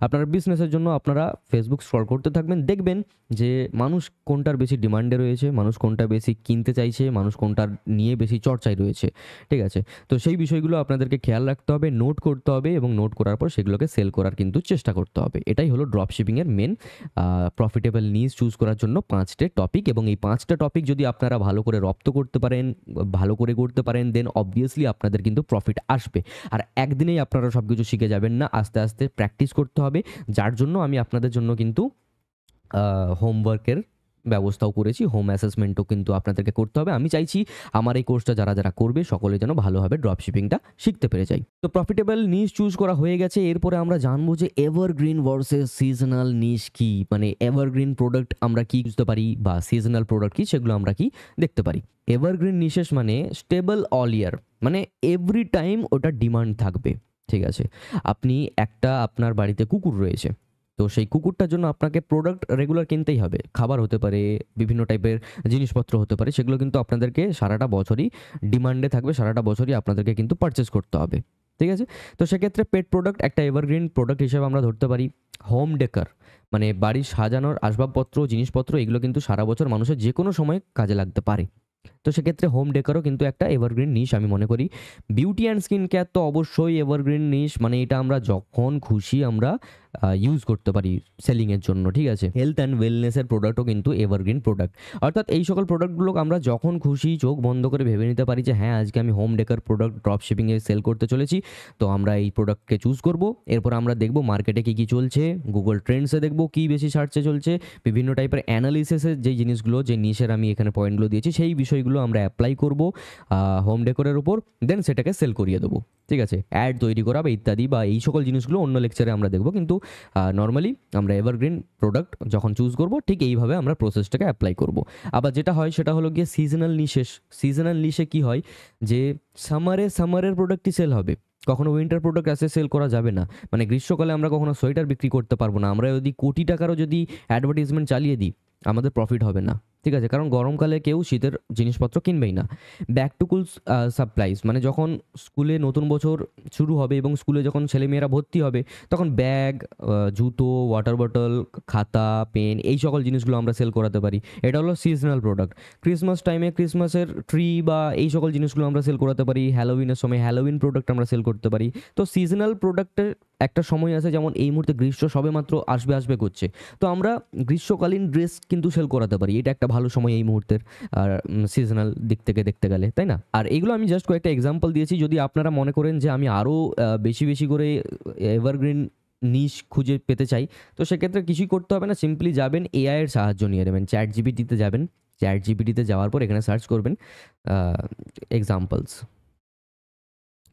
আপনারা বিজনেসের জন্য আপনারা ফেসবুক স্ক্রল করতে থাকবেন, দেখবেন যে মানুষ কোনটার বেশি ডিমান্ডে রয়েছে, মানুষ কোনটা বেশি কিনতে চাইছে, মানুষ কোনটার নিয়ে বেশি চর্চায় রয়েছে। ঠিক আছে, তো সেই বিষয়গুলো আপনাদেরকে খেয়াল রাখতে হবে, নোট করতে হবে, এবং নোট করার পর সেগুলোকে সেল করার কিন্তু চেষ্টা করতে হবে। এটাই হলো ড্রপশিপিংয়ের মেন প্রফিটেবল নিজ চুজ করার জন্য 5টে টপিক। এবং এই 5টা টপিক যদি আপনারা ভালো করে রপ্ত করতে পারেন, ভালো করে করতে পারেন, দেন অবভিয়াসলি আপনাদের কিন্তু প্রফিট আসবে। আর একদিনেই আপনারা সব কিছু শিখে যাবেন না, আস্তে আস্তে প্র্যাকটিস করতে হবে, যার জন্য আমি আপনাদের জন্য কিন্তু হোমওয়ার্কের ব্যবস্থাও করেছি, হোম অ্যাসেসমেন্টও কিন্তু আপনাদেরকে করতে হবে। আমি চাইছি আমার এই কোর্সটা যারা যারা করবে সকলে যেন ভালোভাবে ড্রপশিপিংটা শিখতে পেরে যায়। তো প্রফিটেবল নিশ চুজ করা হয়ে গেছে, এরপরে আমরা জানবো যে এভারগ্রিন ভার্সেস সিজনাল নিশ কি, মানে এভারগ্রিন প্রোডাক্ট আমরা কি বুঝতে পারি বা সিজনাল প্রোডাক্ট কি, সেগুলো আমরা কি দেখতে পারি। এভারগ্রিন নিশেস মানে স্টেবল অল ইয়ার, মানে এভরি টাইম ওটা ডিমান্ড থাকবে। ঠিক আছে, আপনি আপনার বাড়িতে কুকুর রয়েছে, তো সেই কুকুরটার জন্য আপনাকে প্রোডাক্ট রেগুলার কিনতেই হবে, খাবার হতে পারে, বিভিন্ন টাইপের জিনিসপত্র হতে পারে, সেগুলো কিন্তু আপনাদেরকে সারাটা বছরই ডিমান্ডে থাকবে, সারাটা বছরই আপনাদেরকে কিন্তু পারচেস করতে হবে। ঠিক আছে, তো সেক্ষেত্রে পেট প্রোডাক্ট একটা এভারগ্রিন প্রোডাক্ট হিসেবে আমরা ধরতে পারি। হোম ডেকার মানে বাড়ির সাজানোর আসবাবপত্র, জিনিসপত্র, এগুলো কিন্তু সারা বছর মানুষের যে কোনো সময় কাজে লাগতে পারে। তো সেক্ষেত্রে হোম ডেকারও কিন্তু একটা এভারগ্রিন নিশ আমি মনে করি। বিউটি অ্যান্ড স্কিন কেয়ার তো অবশ্যই এভারগ্রিন নিশ, মানে এটা আমরা যখন খুশি আমরা ইউজ করতে পারি সেলিংয়ের জন্য। ঠিক আছে, হেলথ অ্যান্ড ওয়েলনেসের প্রোডাক্টও কিন্তু এভারগ্রিন প্রোডাক্ট, অর্থাৎ এই সকল প্রোডাক্টগুলো আমরা যখন খুশি চোখ বন্ধ করে ভেবে নিতে পারি যে হ্যাঁ আজকে আমি হোম ডেকার প্রোডাক্ট ড্রপ শিপিংয়ে সেল করতে চলেছি, তো আমরা এই প্রোডাক্টকে চুজ করব। এরপর আমরা দেখব মার্কেটে কী কী চলছে, গুগল ট্রেন্ডসে দেখব কী বেশি সার্চে চলছে, বিভিন্ন টাইপের অ্যানালিসিসের যে জিনিসগুলো, যে নিশের আমি এখানে পয়েন্টগুলো দিয়েছি, সেই বিষয়গুলো আমরা অ্যাপ্লাই করব হোম ডেকোরের উপর, দেন সেটাকে সেল করিয়ে দেবো। ঠিক আছে, অ্যাড তৈরি করা বা ইত্যাদি বা এই সকল জিনিসগুলো অন্য লেকচারে আমরা দেখব, কিন্তু নর্মালি আমরা এভারগ্রিন প্রোডাক্ট যখন চুজ করব ঠিক এইভাবে আমরা প্রসেসটাকে অ্যাপ্লাই করব। আবার যেটা হয় সেটা হলো গিয়ে সিজনাল নিশে কি হয় যে সামারের প্রোডাক্টই সেল হবে, কখনো উইন্টার প্রোডাক্ট আসে সেল করা যাবে না। মানে গ্রীষ্মকালে আমরা কখনো সোয়েটার বিক্রি করতে পারবো না, আমরা যদি কোটি টাকারও যদি অ্যাডভার্টাইজমেন্ট চালিয়ে দিই আমাদের প্রফিট হবে না। ঠিক আছে, কারণ গরমকালে কেউ শীতের জিনিসপত্র কিনবেই না। ব্যাক টু স্কুল সাপ্লাইজ মানে যখন স্কুলে নতুন বছর শুরু হবে এবং স্কুলে যখন ছেলেমেয়েরা ভর্তি হবে তখন ব্যাগ, জুতো, ওয়াটার বটল, খাতা, পেন, এই সকল জিনিসগুলো আমরা সেল করাতে পারি। এটা হলো সিজনাল প্রোডাক্ট। ক্রিসমাস টাইমে ক্রিসমাসের ট্রি বা এই সকল জিনিসগুলো আমরা সেল করাতে পারি। হ্যালোউইনের সময় হ্যালোউইন প্রোডাক্ট আমরা সেল করতে পারি। তো সিজনাল প্রোডাক্টের একটা সময় আছে, যেমন এই মুহূর্তে গ্রীষ্ম সবে মাত্র আসবে আসবে করছে, তো আমরা গ্রীষ্মকালীন ড্রেস কিন্তু সেল করাতে পারি, এটা একটা ভালো সময় এই মুহূর্তের, আর সিজনাল দিক থেকে দেখতে গেলে, তাই না? আর এগুলো আমি জাস্ট কয়েকটা এক্সাম্পল দিয়েছি। যদি আপনারা মনে করেন যে আমি আরও বেশি বেশি করে এভারগ্রিন নিশ খুঁজে পেতে চাই, তো সেক্ষেত্রে কিছুই করতে হবে না, সিম্পলি যাবেন এআই এর সাহায্য নিয়ে নেবেন, চ্যাট জিপিটিতে যাবেন, চ্যাট জিপিটিতে যাওয়ার পর এখানে সার্চ করবেন examples,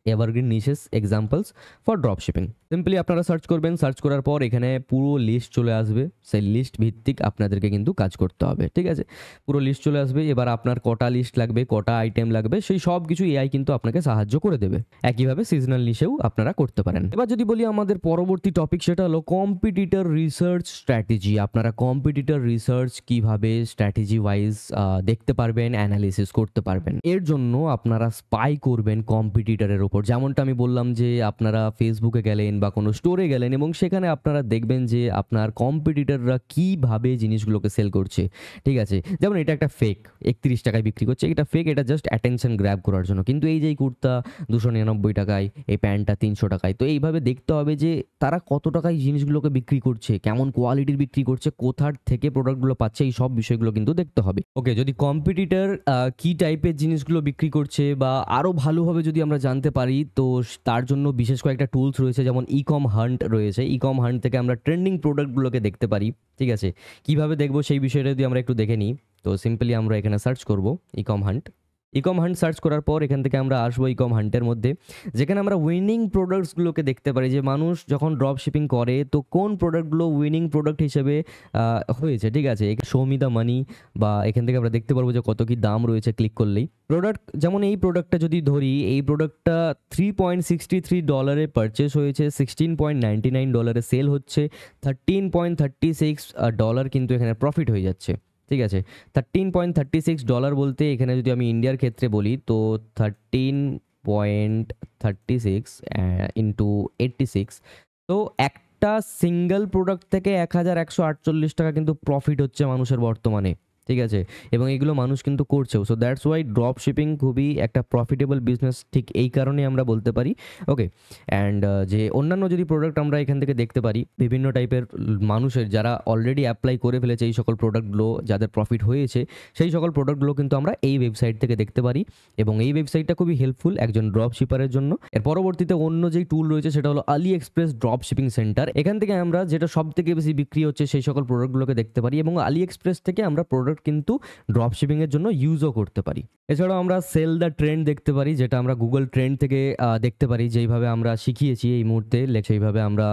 evergreen নিশেস examples for drop shipping. Simply আপনারা সার্চ করবেন, সার্চ করার পর এখানে পুরো লিস্ট চলে আসবে, সেই লিস্ট ভিত্তিক আপনাদেরকে কিন্তু কাজ করতে হবে, ঠিক আছে? পুরো লিস্ট চলে আসবে, এবার আপনার কটা লিস্ট লাগবে, কটা আইটেম লাগবে, সেই সব কিছু এআই কিন্তু আপনাকে সাহায্য করে দেবে। একইভাবে সিজনাল নিশেও আপনারা করতে পারেন। এবার যদি বলি আমাদের পরবর্তী টপিক, সেটা হলো কম্পিটিটর রিসার্চ স্ট্র্যাটেজি। আপনারা কম্পিটিটর রিসার্চ কিভাবে স্ট্র্যাটেজি ওয়াইজ দেখতে পারবেন, অ্যানালিসিস করতে পারবেন। এর জন্য আপনারা স্পাই করবেন কম্পিটিটরের উপর। যেমনটা আমি বললাম যে আপনারা ফেসবুকে গেলেন বা কোনো স্টোরে গেলেন এবং সেখানে আপনারা দেখবেন যে আপনার কম্পিটিটররা কীভাবে জিনিসগুলোকে সেল করছে, ঠিক আছে? যেমন এটা একটা ফেক, 31 টাকায় বিক্রি করছে, এটা ফেক, এটা জাস্ট অ্যাটেনশন গ্র্যাব করার জন্য। কিন্তু এই যে এই কুর্তা 299 টাকায়, এই প্যান্টটা 300 টাকায়, তো এইভাবে দেখতে হবে যে তারা কত টাকায় জিনিসগুলোকে বিক্রি করছে, কেমন কোয়ালিটির বিক্রি করছে, কোথার থেকে প্রোডাক্টগুলো পাচ্ছে, এই সব বিষয়গুলো কিন্তু দেখতে হবে। ওকে, যদি কম্পিটিটর কী টাইপের জিনিসগুলো বিক্রি করছে বা আরও ভালোভাবে যদি আমরা জানতে পারি, তো তার জন্য বিশেষ কয়েকটা টুলস রয়েছে, যেমন ইকম হান্ট রয়েছে। ইকম হান্ট থেকে আমরা ট্রেন্ডিং প্রোডাক্টগুলোকে দেখতে পারি, ঠিক আছে? কীভাবে দেখবো সেই বিষয়টা যদি আমরা একটু দেখে নিই, তো সিম্পলি আমরা এখানে সার্চ করব ইকম হান্ট। ইকম হান্ট সার্চ করার পর এখান থেকে আমরা আসবো ইকম হান্টের মধ্যে, যেখানে আমরা উইনিং প্রোডাক্টসগুলোকে দেখতে পারি, যে মানুষ যখন ড্রপ শিপিং করে তো কোন প্রোডাক্টগুলো উইনিং প্রোডাক্ট হিসেবে হয়েছে, ঠিক আছে? শো মি দ্য মানি, বা এখান থেকে আমরা দেখতে পারবো যে কত কি দাম রয়েছে ক্লিক করলেই। প্রোডাক্ট যেমন এই প্রোডাক্টটা যদি ধরি, এই প্রোডাক্টটা $3.63 পারচেস হয়েছে, $16.99 সেল হচ্ছে, $13.36 কিন্তু এখানে প্রফিট হয়ে যাচ্ছে, ঠিক আছে? $13.36 বলতে এখানে যদি আমি ইন্ডিয়ার ক্ষেত্রে বলি, তো 13.36 ইন্টু 86, তো একটা সিঙ্গেল প্রোডাক্ট থেকে 1148 টাকা কিন্তু প্রফিট হচ্ছে মানুষের বর্তমানে, ঠিক আছে? এবং এগুলো মানুষ কিন্তু করছেও। So that's why drop shipping খুবই একটা প্রফিটেবল বিজনেস, ঠিক এই কারণে আমরা বলতে পারি। ওকে, অ্যান্ড যে অন্যান্য যদি প্রোডাক্ট আমরা এখান থেকে দেখতে পারি, বিভিন্ন টাইপের মানুষের যারা অলরেডি অ্যাপ্লাই করে ফেলেছে এই সকল প্রোডাক্টগুলো, যাদের প্রফিট হয়েছে, সেই সকল প্রোডাক্টগুলো কিন্তু আমরা এই ওয়েবসাইট থেকে দেখতে পারি, এবং এই ওয়েবসাইটটা খুবই হেল্পফুল একজন ড্রপ শিপারের জন্য। এর পরবর্তীতে অন্য যেই টুল রয়েছে সেটা হলো আলি এক্সপ্রেস ড্রপ শিপিং সেন্টার। এখান থেকে আমরা যেটা সব থেকে বেশি বিক্রি হচ্ছে সেই সকল প্রোডাক্টগুলোকে দেখতে পারি, এবং আলি এক্সপ্রেস থেকে আমরা প্রোডাক্ট কিন্তু ড্রপ শিপিং এর জন্য ইউজও করতে পারি। এছাড়াও আমরা সেল দ্য ট্রেন্ড দেখতে পারি, যেটা আমরা গুগল ট্রেন্ড থেকে দেখতে পারি, যেইভাবে আমরা শিখিয়েছি এই মুহূর্তে, সেইভাবে আমরা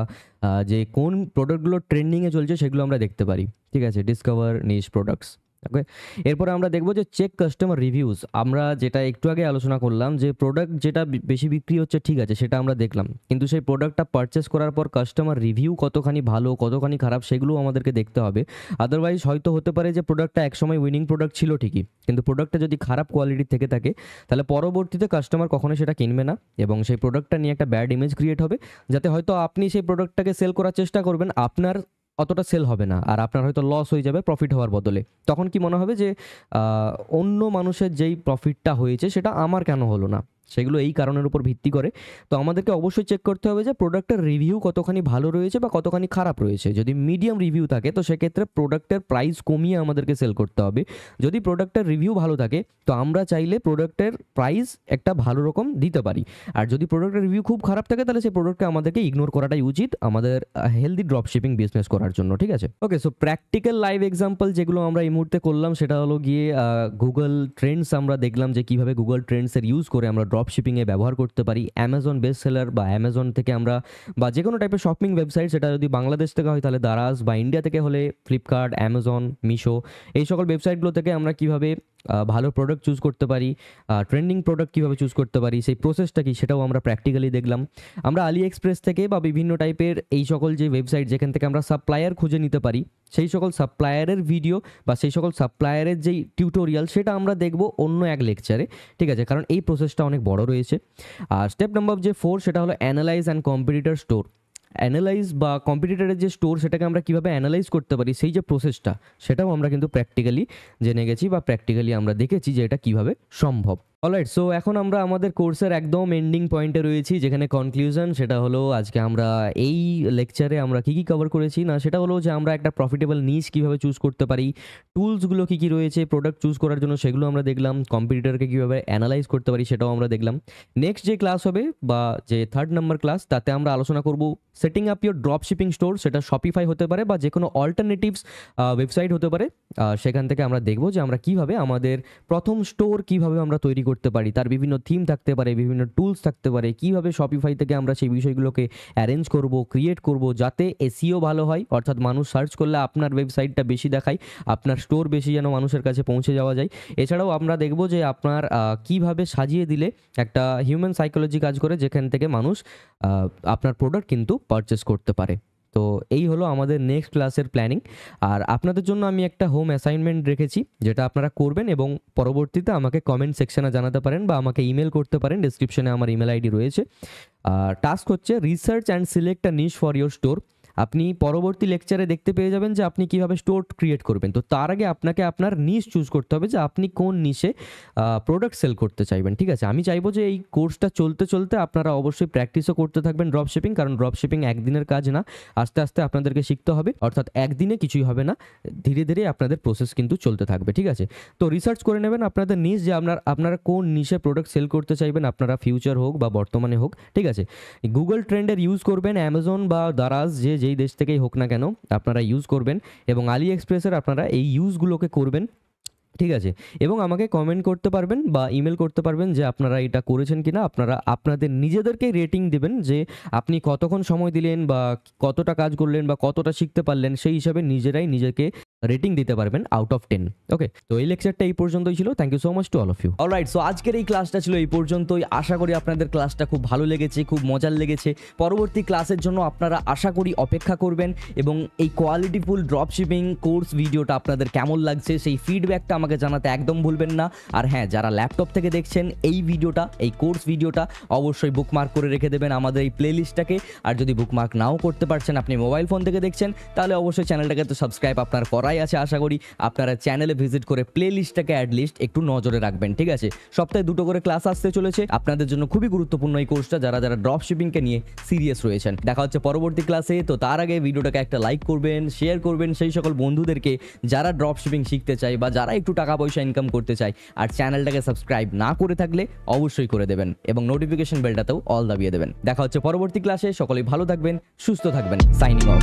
যে কোন প্রোডাক্টগুলো ট্রেন্ডিংয়ে চলছে সেগুলো আমরা দেখতে পারি, ঠিক আছে? ডিসকভার নিশ প্রোডাক্টস। ওকে, এরপরে আমরা দেখবো যে চেক কাস্টমার রিভিউজ। আমরা যেটা একটু আগে আলোচনা করলাম যে প্রোডাক্ট যেটা বেশি বিক্রি হচ্ছে, ঠিক আছে, সেটা আমরা দেখলাম, কিন্তু সেই প্রোডাক্টটা পারচেস করার পর কাস্টমার রিভিউ কতখানি ভালো, কতখানি খারাপ, সেগুলো আমাদেরকে দেখতে হবে। আদারওয়াইজ হয়তো হতে পারে যে প্রোডাক্টটা একসময় উইনিং প্রোডাক্ট ছিল ঠিকই, কিন্তু প্রোডাক্টটা যদি খারাপ কোয়ালিটির থেকে থাকে, তাহলে পরবর্তীতে কাস্টমার কখনো সেটা কিনবে না, এবং সেই প্রোডাক্টটা নিয়ে একটা ব্যাড ইমেজ ক্রিয়েট হবে, যাতে হয়তো আপনি সেই প্রোডাক্টটাকে সেল করার চেষ্টা করবেন, আপনার অতটা সেল হবে না, আর আপনার হয়তো লস হয়ে যাবে প্রফিট হওয়ার বদলে। তখন কি মনে হবে যে অন্য মানুষের যেই প্রফিটটা হয়েছে সেটা আমার কেন হলো না? সেগুলো এই কারণের উপর ভিত্তি করে। তো আমাদেরকে অবশ্যই চেক করতে হবে যে প্রোডাক্টের রিভিউ কতখানি ভালো রয়েছে বা কতখানি খারাপ রয়েছে। যদি মিডিয়াম রিভিউ থাকে তো সেক্ষেত্রে প্রোডাক্টের প্রাইস কমিয়ে আমাদেরকে সেল করতে হবে। যদি প্রোডাক্টের রিভিউ ভালো থাকে তো আমরা চাইলে প্রোডাক্টের প্রাইস একটা ভালো রকম দিতে পারি। আর যদি প্রোডাক্টের রিভিউ খুব খারাপ থাকে তাহলে সেই প্রোডাক্টকে আমাদেরকে ইগনোর করাটাই উচিত আমাদের হেলদি ড্রপ শিপিং বিজনেস করার জন্য, ঠিক আছে? ওকে, সো প্র্যাকটিক্যাল লাইভ এক্সাম্পল যেগুলো আমরা এই মুহূর্তে করলাম সেটা হলো গিয়ে গুগল ট্রেন্ডস। আমরা দেখলাম যে কীভাবে গুগল ট্রেন্ডসের ইউজ করে আমরা ড্রপ শিপিংয়ে ব্যবহার করতে পারি। অ্যামাজন বেস্ট সেলার বা অ্যামাজন থেকে আমরা, বা যে কোনো টাইপের শপিং ওয়েবসাইট, সেটা যদি বাংলাদেশ থেকে হয় তাহলে দারাজ, বা ইন্ডিয়া থেকে হলে ফ্লিপকার্ট, অ্যামাজন, মিশো, এই সকল ওয়েবসাইটগুলো থেকে আমরা কীভাবে ভালো প্রোডাক্ট চুজ করতে পারি, ট্রেন্ডিং প্রোডাক্ট কীভাবে চুজ করতে পারি, সেই প্রসেসটা কি সেটাও আমরা প্র্যাকটিক্যালি দেখলাম। আমরা আলি এক্সপ্রেস থেকে বা বিভিন্ন টাইপের এই সকল যে ওয়েবসাইট যেখান থেকে আমরা সাপ্লায়ার খুঁজে নিতে পারি, সেই সকল সাপ্লায়ারের ভিডিও বা সেই সকল সাপ্লায়ারের যেই টিউটোরিয়াল সেটা আমরা দেখব অন্য এক লেকচারে, ঠিক আছে? কারণ এই প্রসেসটা অনেক বড় রয়েছে। আর স্টেপ নাম্বার যে 4 সেটা হলো analyse and competitor store. Analyse বা কম্পিটিটরের যে স্টোর সেটাকে আমরা কীভাবে অ্যানালাইজ করতে পারি, সেই যে প্রসেসটা সেটাও আমরা কিন্তু প্র্যাকটিক্যালি জেনে গেছি বা প্র্যাকটিক্যালি আমরা দেখেছি যে এটা কীভাবে সম্ভব। অলরাইট, সো এখন আমরা আমাদের কোর্সের একদম এন্ডিং পয়েন্টে রয়েছি, যেখানে কনক্লুশন সেটা হলো আজকে আমরা এই লেকচারে আমরা কী কী কভার করেছি না, সেটা হলো যে আমরা একটা প্রফিটেবল নিশ কীভাবে চুজ করতে পারি, টুলসগুলো কী কী রয়েছে প্রোডাক্ট চুজ করার জন্য সেগুলো আমরা দেখলাম, কম্পিটিটরকে কীভাবে অ্যানালাইজ করতে পারি সেটাও আমরা দেখলাম। নেক্সট যে ক্লাস হবে বা যে 3rd নাম্বার ক্লাস, তাতে আমরা আলোচনা করব setting up your drop shipping store. সেটা শপিফাই হতে পারে বা যে কোনো অল্টারনেটিভস ওয়েবসাইট হতে পারে। সেখান থেকে আমরা দেখব যে আমরা কীভাবে আমাদের প্রথম স্টোর কীভাবে আমরা তৈরি করতে পারি, তার বিভিন্ন থিম থাকতে পারে, বিভিন্ন টুলস থাকতে পারে, কীভাবে শপিফাই থেকে আমরা সেই বিষয়গুলোকে অ্যারেঞ্জ করব, ক্রিয়েট করব, যাতে এসইও ভালো হয়, অর্থাৎ মানুষ সার্চ করলে আপনার ওয়েবসাইটটা বেশি দেখায়, আপনার স্টোর বেশি যেন মানুষের কাছে পৌঁছে যাওয়া যায়। এছাড়াও আমরা দেখব যে আপনার কীভাবে সাজিয়ে দিলে একটা হিউম্যান সাইকোলজি কাজ করে, যেখান থেকে মানুষ আপনার প্রোডাক্ট কিন্তু পারচেস করতে পারে। তো এই হলো আমাদের নেক্সট ক্লাসের প্ল্যানিং। আর আপনাদের জন্য আমি একটা হোম অ্যাসাইনমেন্ট রেখেছি, যেটা আপনারা করবেন এবং পরবর্তীতে আমাকে কমেন্ট সেকশনে জানাতে পারেন বা আমাকে ইমেল করতে পারেন। ডেসক্রিপশনে আমার ইমেল আইডি রয়েছে। টাস্ক হচ্ছে research and select a niche for your store. আপনি পরবর্তী লেকচারে দেখতে পেয়ে যাবেন যে আপনি কীভাবে স্টোর ক্রিয়েট করবেন। তো তার আগে আপনাকে আপনার নিশ চুজ করতে হবে যে আপনি কোন নিশে প্রোডাক্ট সেল করতে চাইবেন। ঠিক আছে, আমি চাইবো যে এই কোর্সটা চলতে চলতে আপনারা অবশ্যই প্র্যাকটিসও করতে থাকবেন ড্রপ শিপিং, কারণ ড্রপ শিপিং একদিনের কাজ না, আস্তে আস্তে আপনাদেরকে শিখতে হবে। অর্থাৎ একদিনে কিছুই হবে না, ধীরে ধীরে আপনাদের প্রসেস কিন্তু চলতে থাকবে। ঠিক আছে, তো রিসার্চ করে নেবেন আপনাদের নিশ, যে আপনারা কোন নিশে প্রোডাক্ট সেল করতে চাইবেন, আপনারা ফিউচার হোক বা বর্তমানে হোক। ঠিক আছে, গুগল ট্রেন্ডের ইউজ করবেন, অ্যামাজন বা দারাজ যেই দেশ থেকেই হোক না কেন আপনারা ইউজ করবেন, এবং আলি এক্সপ্রেসের আপনারা এই ইউজগুলোকে করবেন। ঠিক আছে, এবং আমাকে কমেন্ট করতে পারবেন বা ইমেল করতে পারবেন যে আপনারা এটা করেছেন কিনা। আপনারা আপনাদের নিজেদেরকে রেটিং দেবেন যে আপনি কতক্ষণ সময় দিলেন বা কতটা কাজ করলেন বা কতটা শিখতে পারলেন, সেই হিসাবে নিজেরাই নিজেকে রেটিং দিতে পারবেন আউট অফ 10। ওকে, তো এই লেকচারটা এই পর্যন্তই ছিল। Thank you so much to all of you.
Alright, so আজকের এই ক্লাসটা ছিল এই পর্যন্তই। আশা করি আপনাদের ক্লাসটা খুব ভালো লেগেছে, খুব মজার লেগেছে। পরবর্তী ক্লাসের জন্য আপনারা আশা করি অপেক্ষা করবেন, এবং এই কোয়ালিটিফুল ড্রপ শিপিং কোর্স ভিডিওটা আপনাদের কেমন লাগছে সেই ফিডব্যাকটা আমাকে জানাতে একদম ভুলবেন না। আর হ্যাঁ, যারা ল্যাপটপ থেকে দেখছেন এই ভিডিওটা, এই কোর্স ভিডিওটা অবশ্যই বুকমার্ক করে রেখে দেবেন আমাদের এই প্লেলিস্টটাকে। আর যদি বুকমার্ক নাও করতে পারছেন, আপনি মোবাইল ফোন থেকে দেখছেন, তাহলে অবশ্যই চ্যানেলটাকে তো সাবস্ক্রাইব আপনার করাই আছে। আশা করি আপনারা চ্যানেলে ভিজিট করে প্লেলিস্টটাকে অ্যাটলিস্ট একটু নজরে রাখবেন। ঠিক আছে, সপ্তাহে 2টো করে ক্লাস আসতে চলেছে আপনাদের জন্য, খুবই গুরুত্বপূর্ণ এই কোর্সটা, যারা যারা ড্রপ শিপিংকে নিয়ে সিরিয়াস রয়েছেন। দেখা হচ্ছে পরবর্তী ক্লাসে। তো তার আগে ভিডিওটাকে একটা লাইক করবেন, শেয়ার করবেন সেই সকল বন্ধুদেরকে যারা ড্রপ শিপিং শিখতে চায় বা যারা একটু টাকা পয়সা ইনকাম করতে চায়। আর চ্যানেলটাকে সাবস্ক্রাইব না করে থাকলে অবশ্যই করে দেবেন, এবং নোটিফিকেশন বেলটাতেও অল দাবিয়ে দেবেন। দেখা হচ্ছে পরবর্তী ক্লাসে। সকলেই ভালো থাকবেন, সুস্থ থাকবেন। Signing off.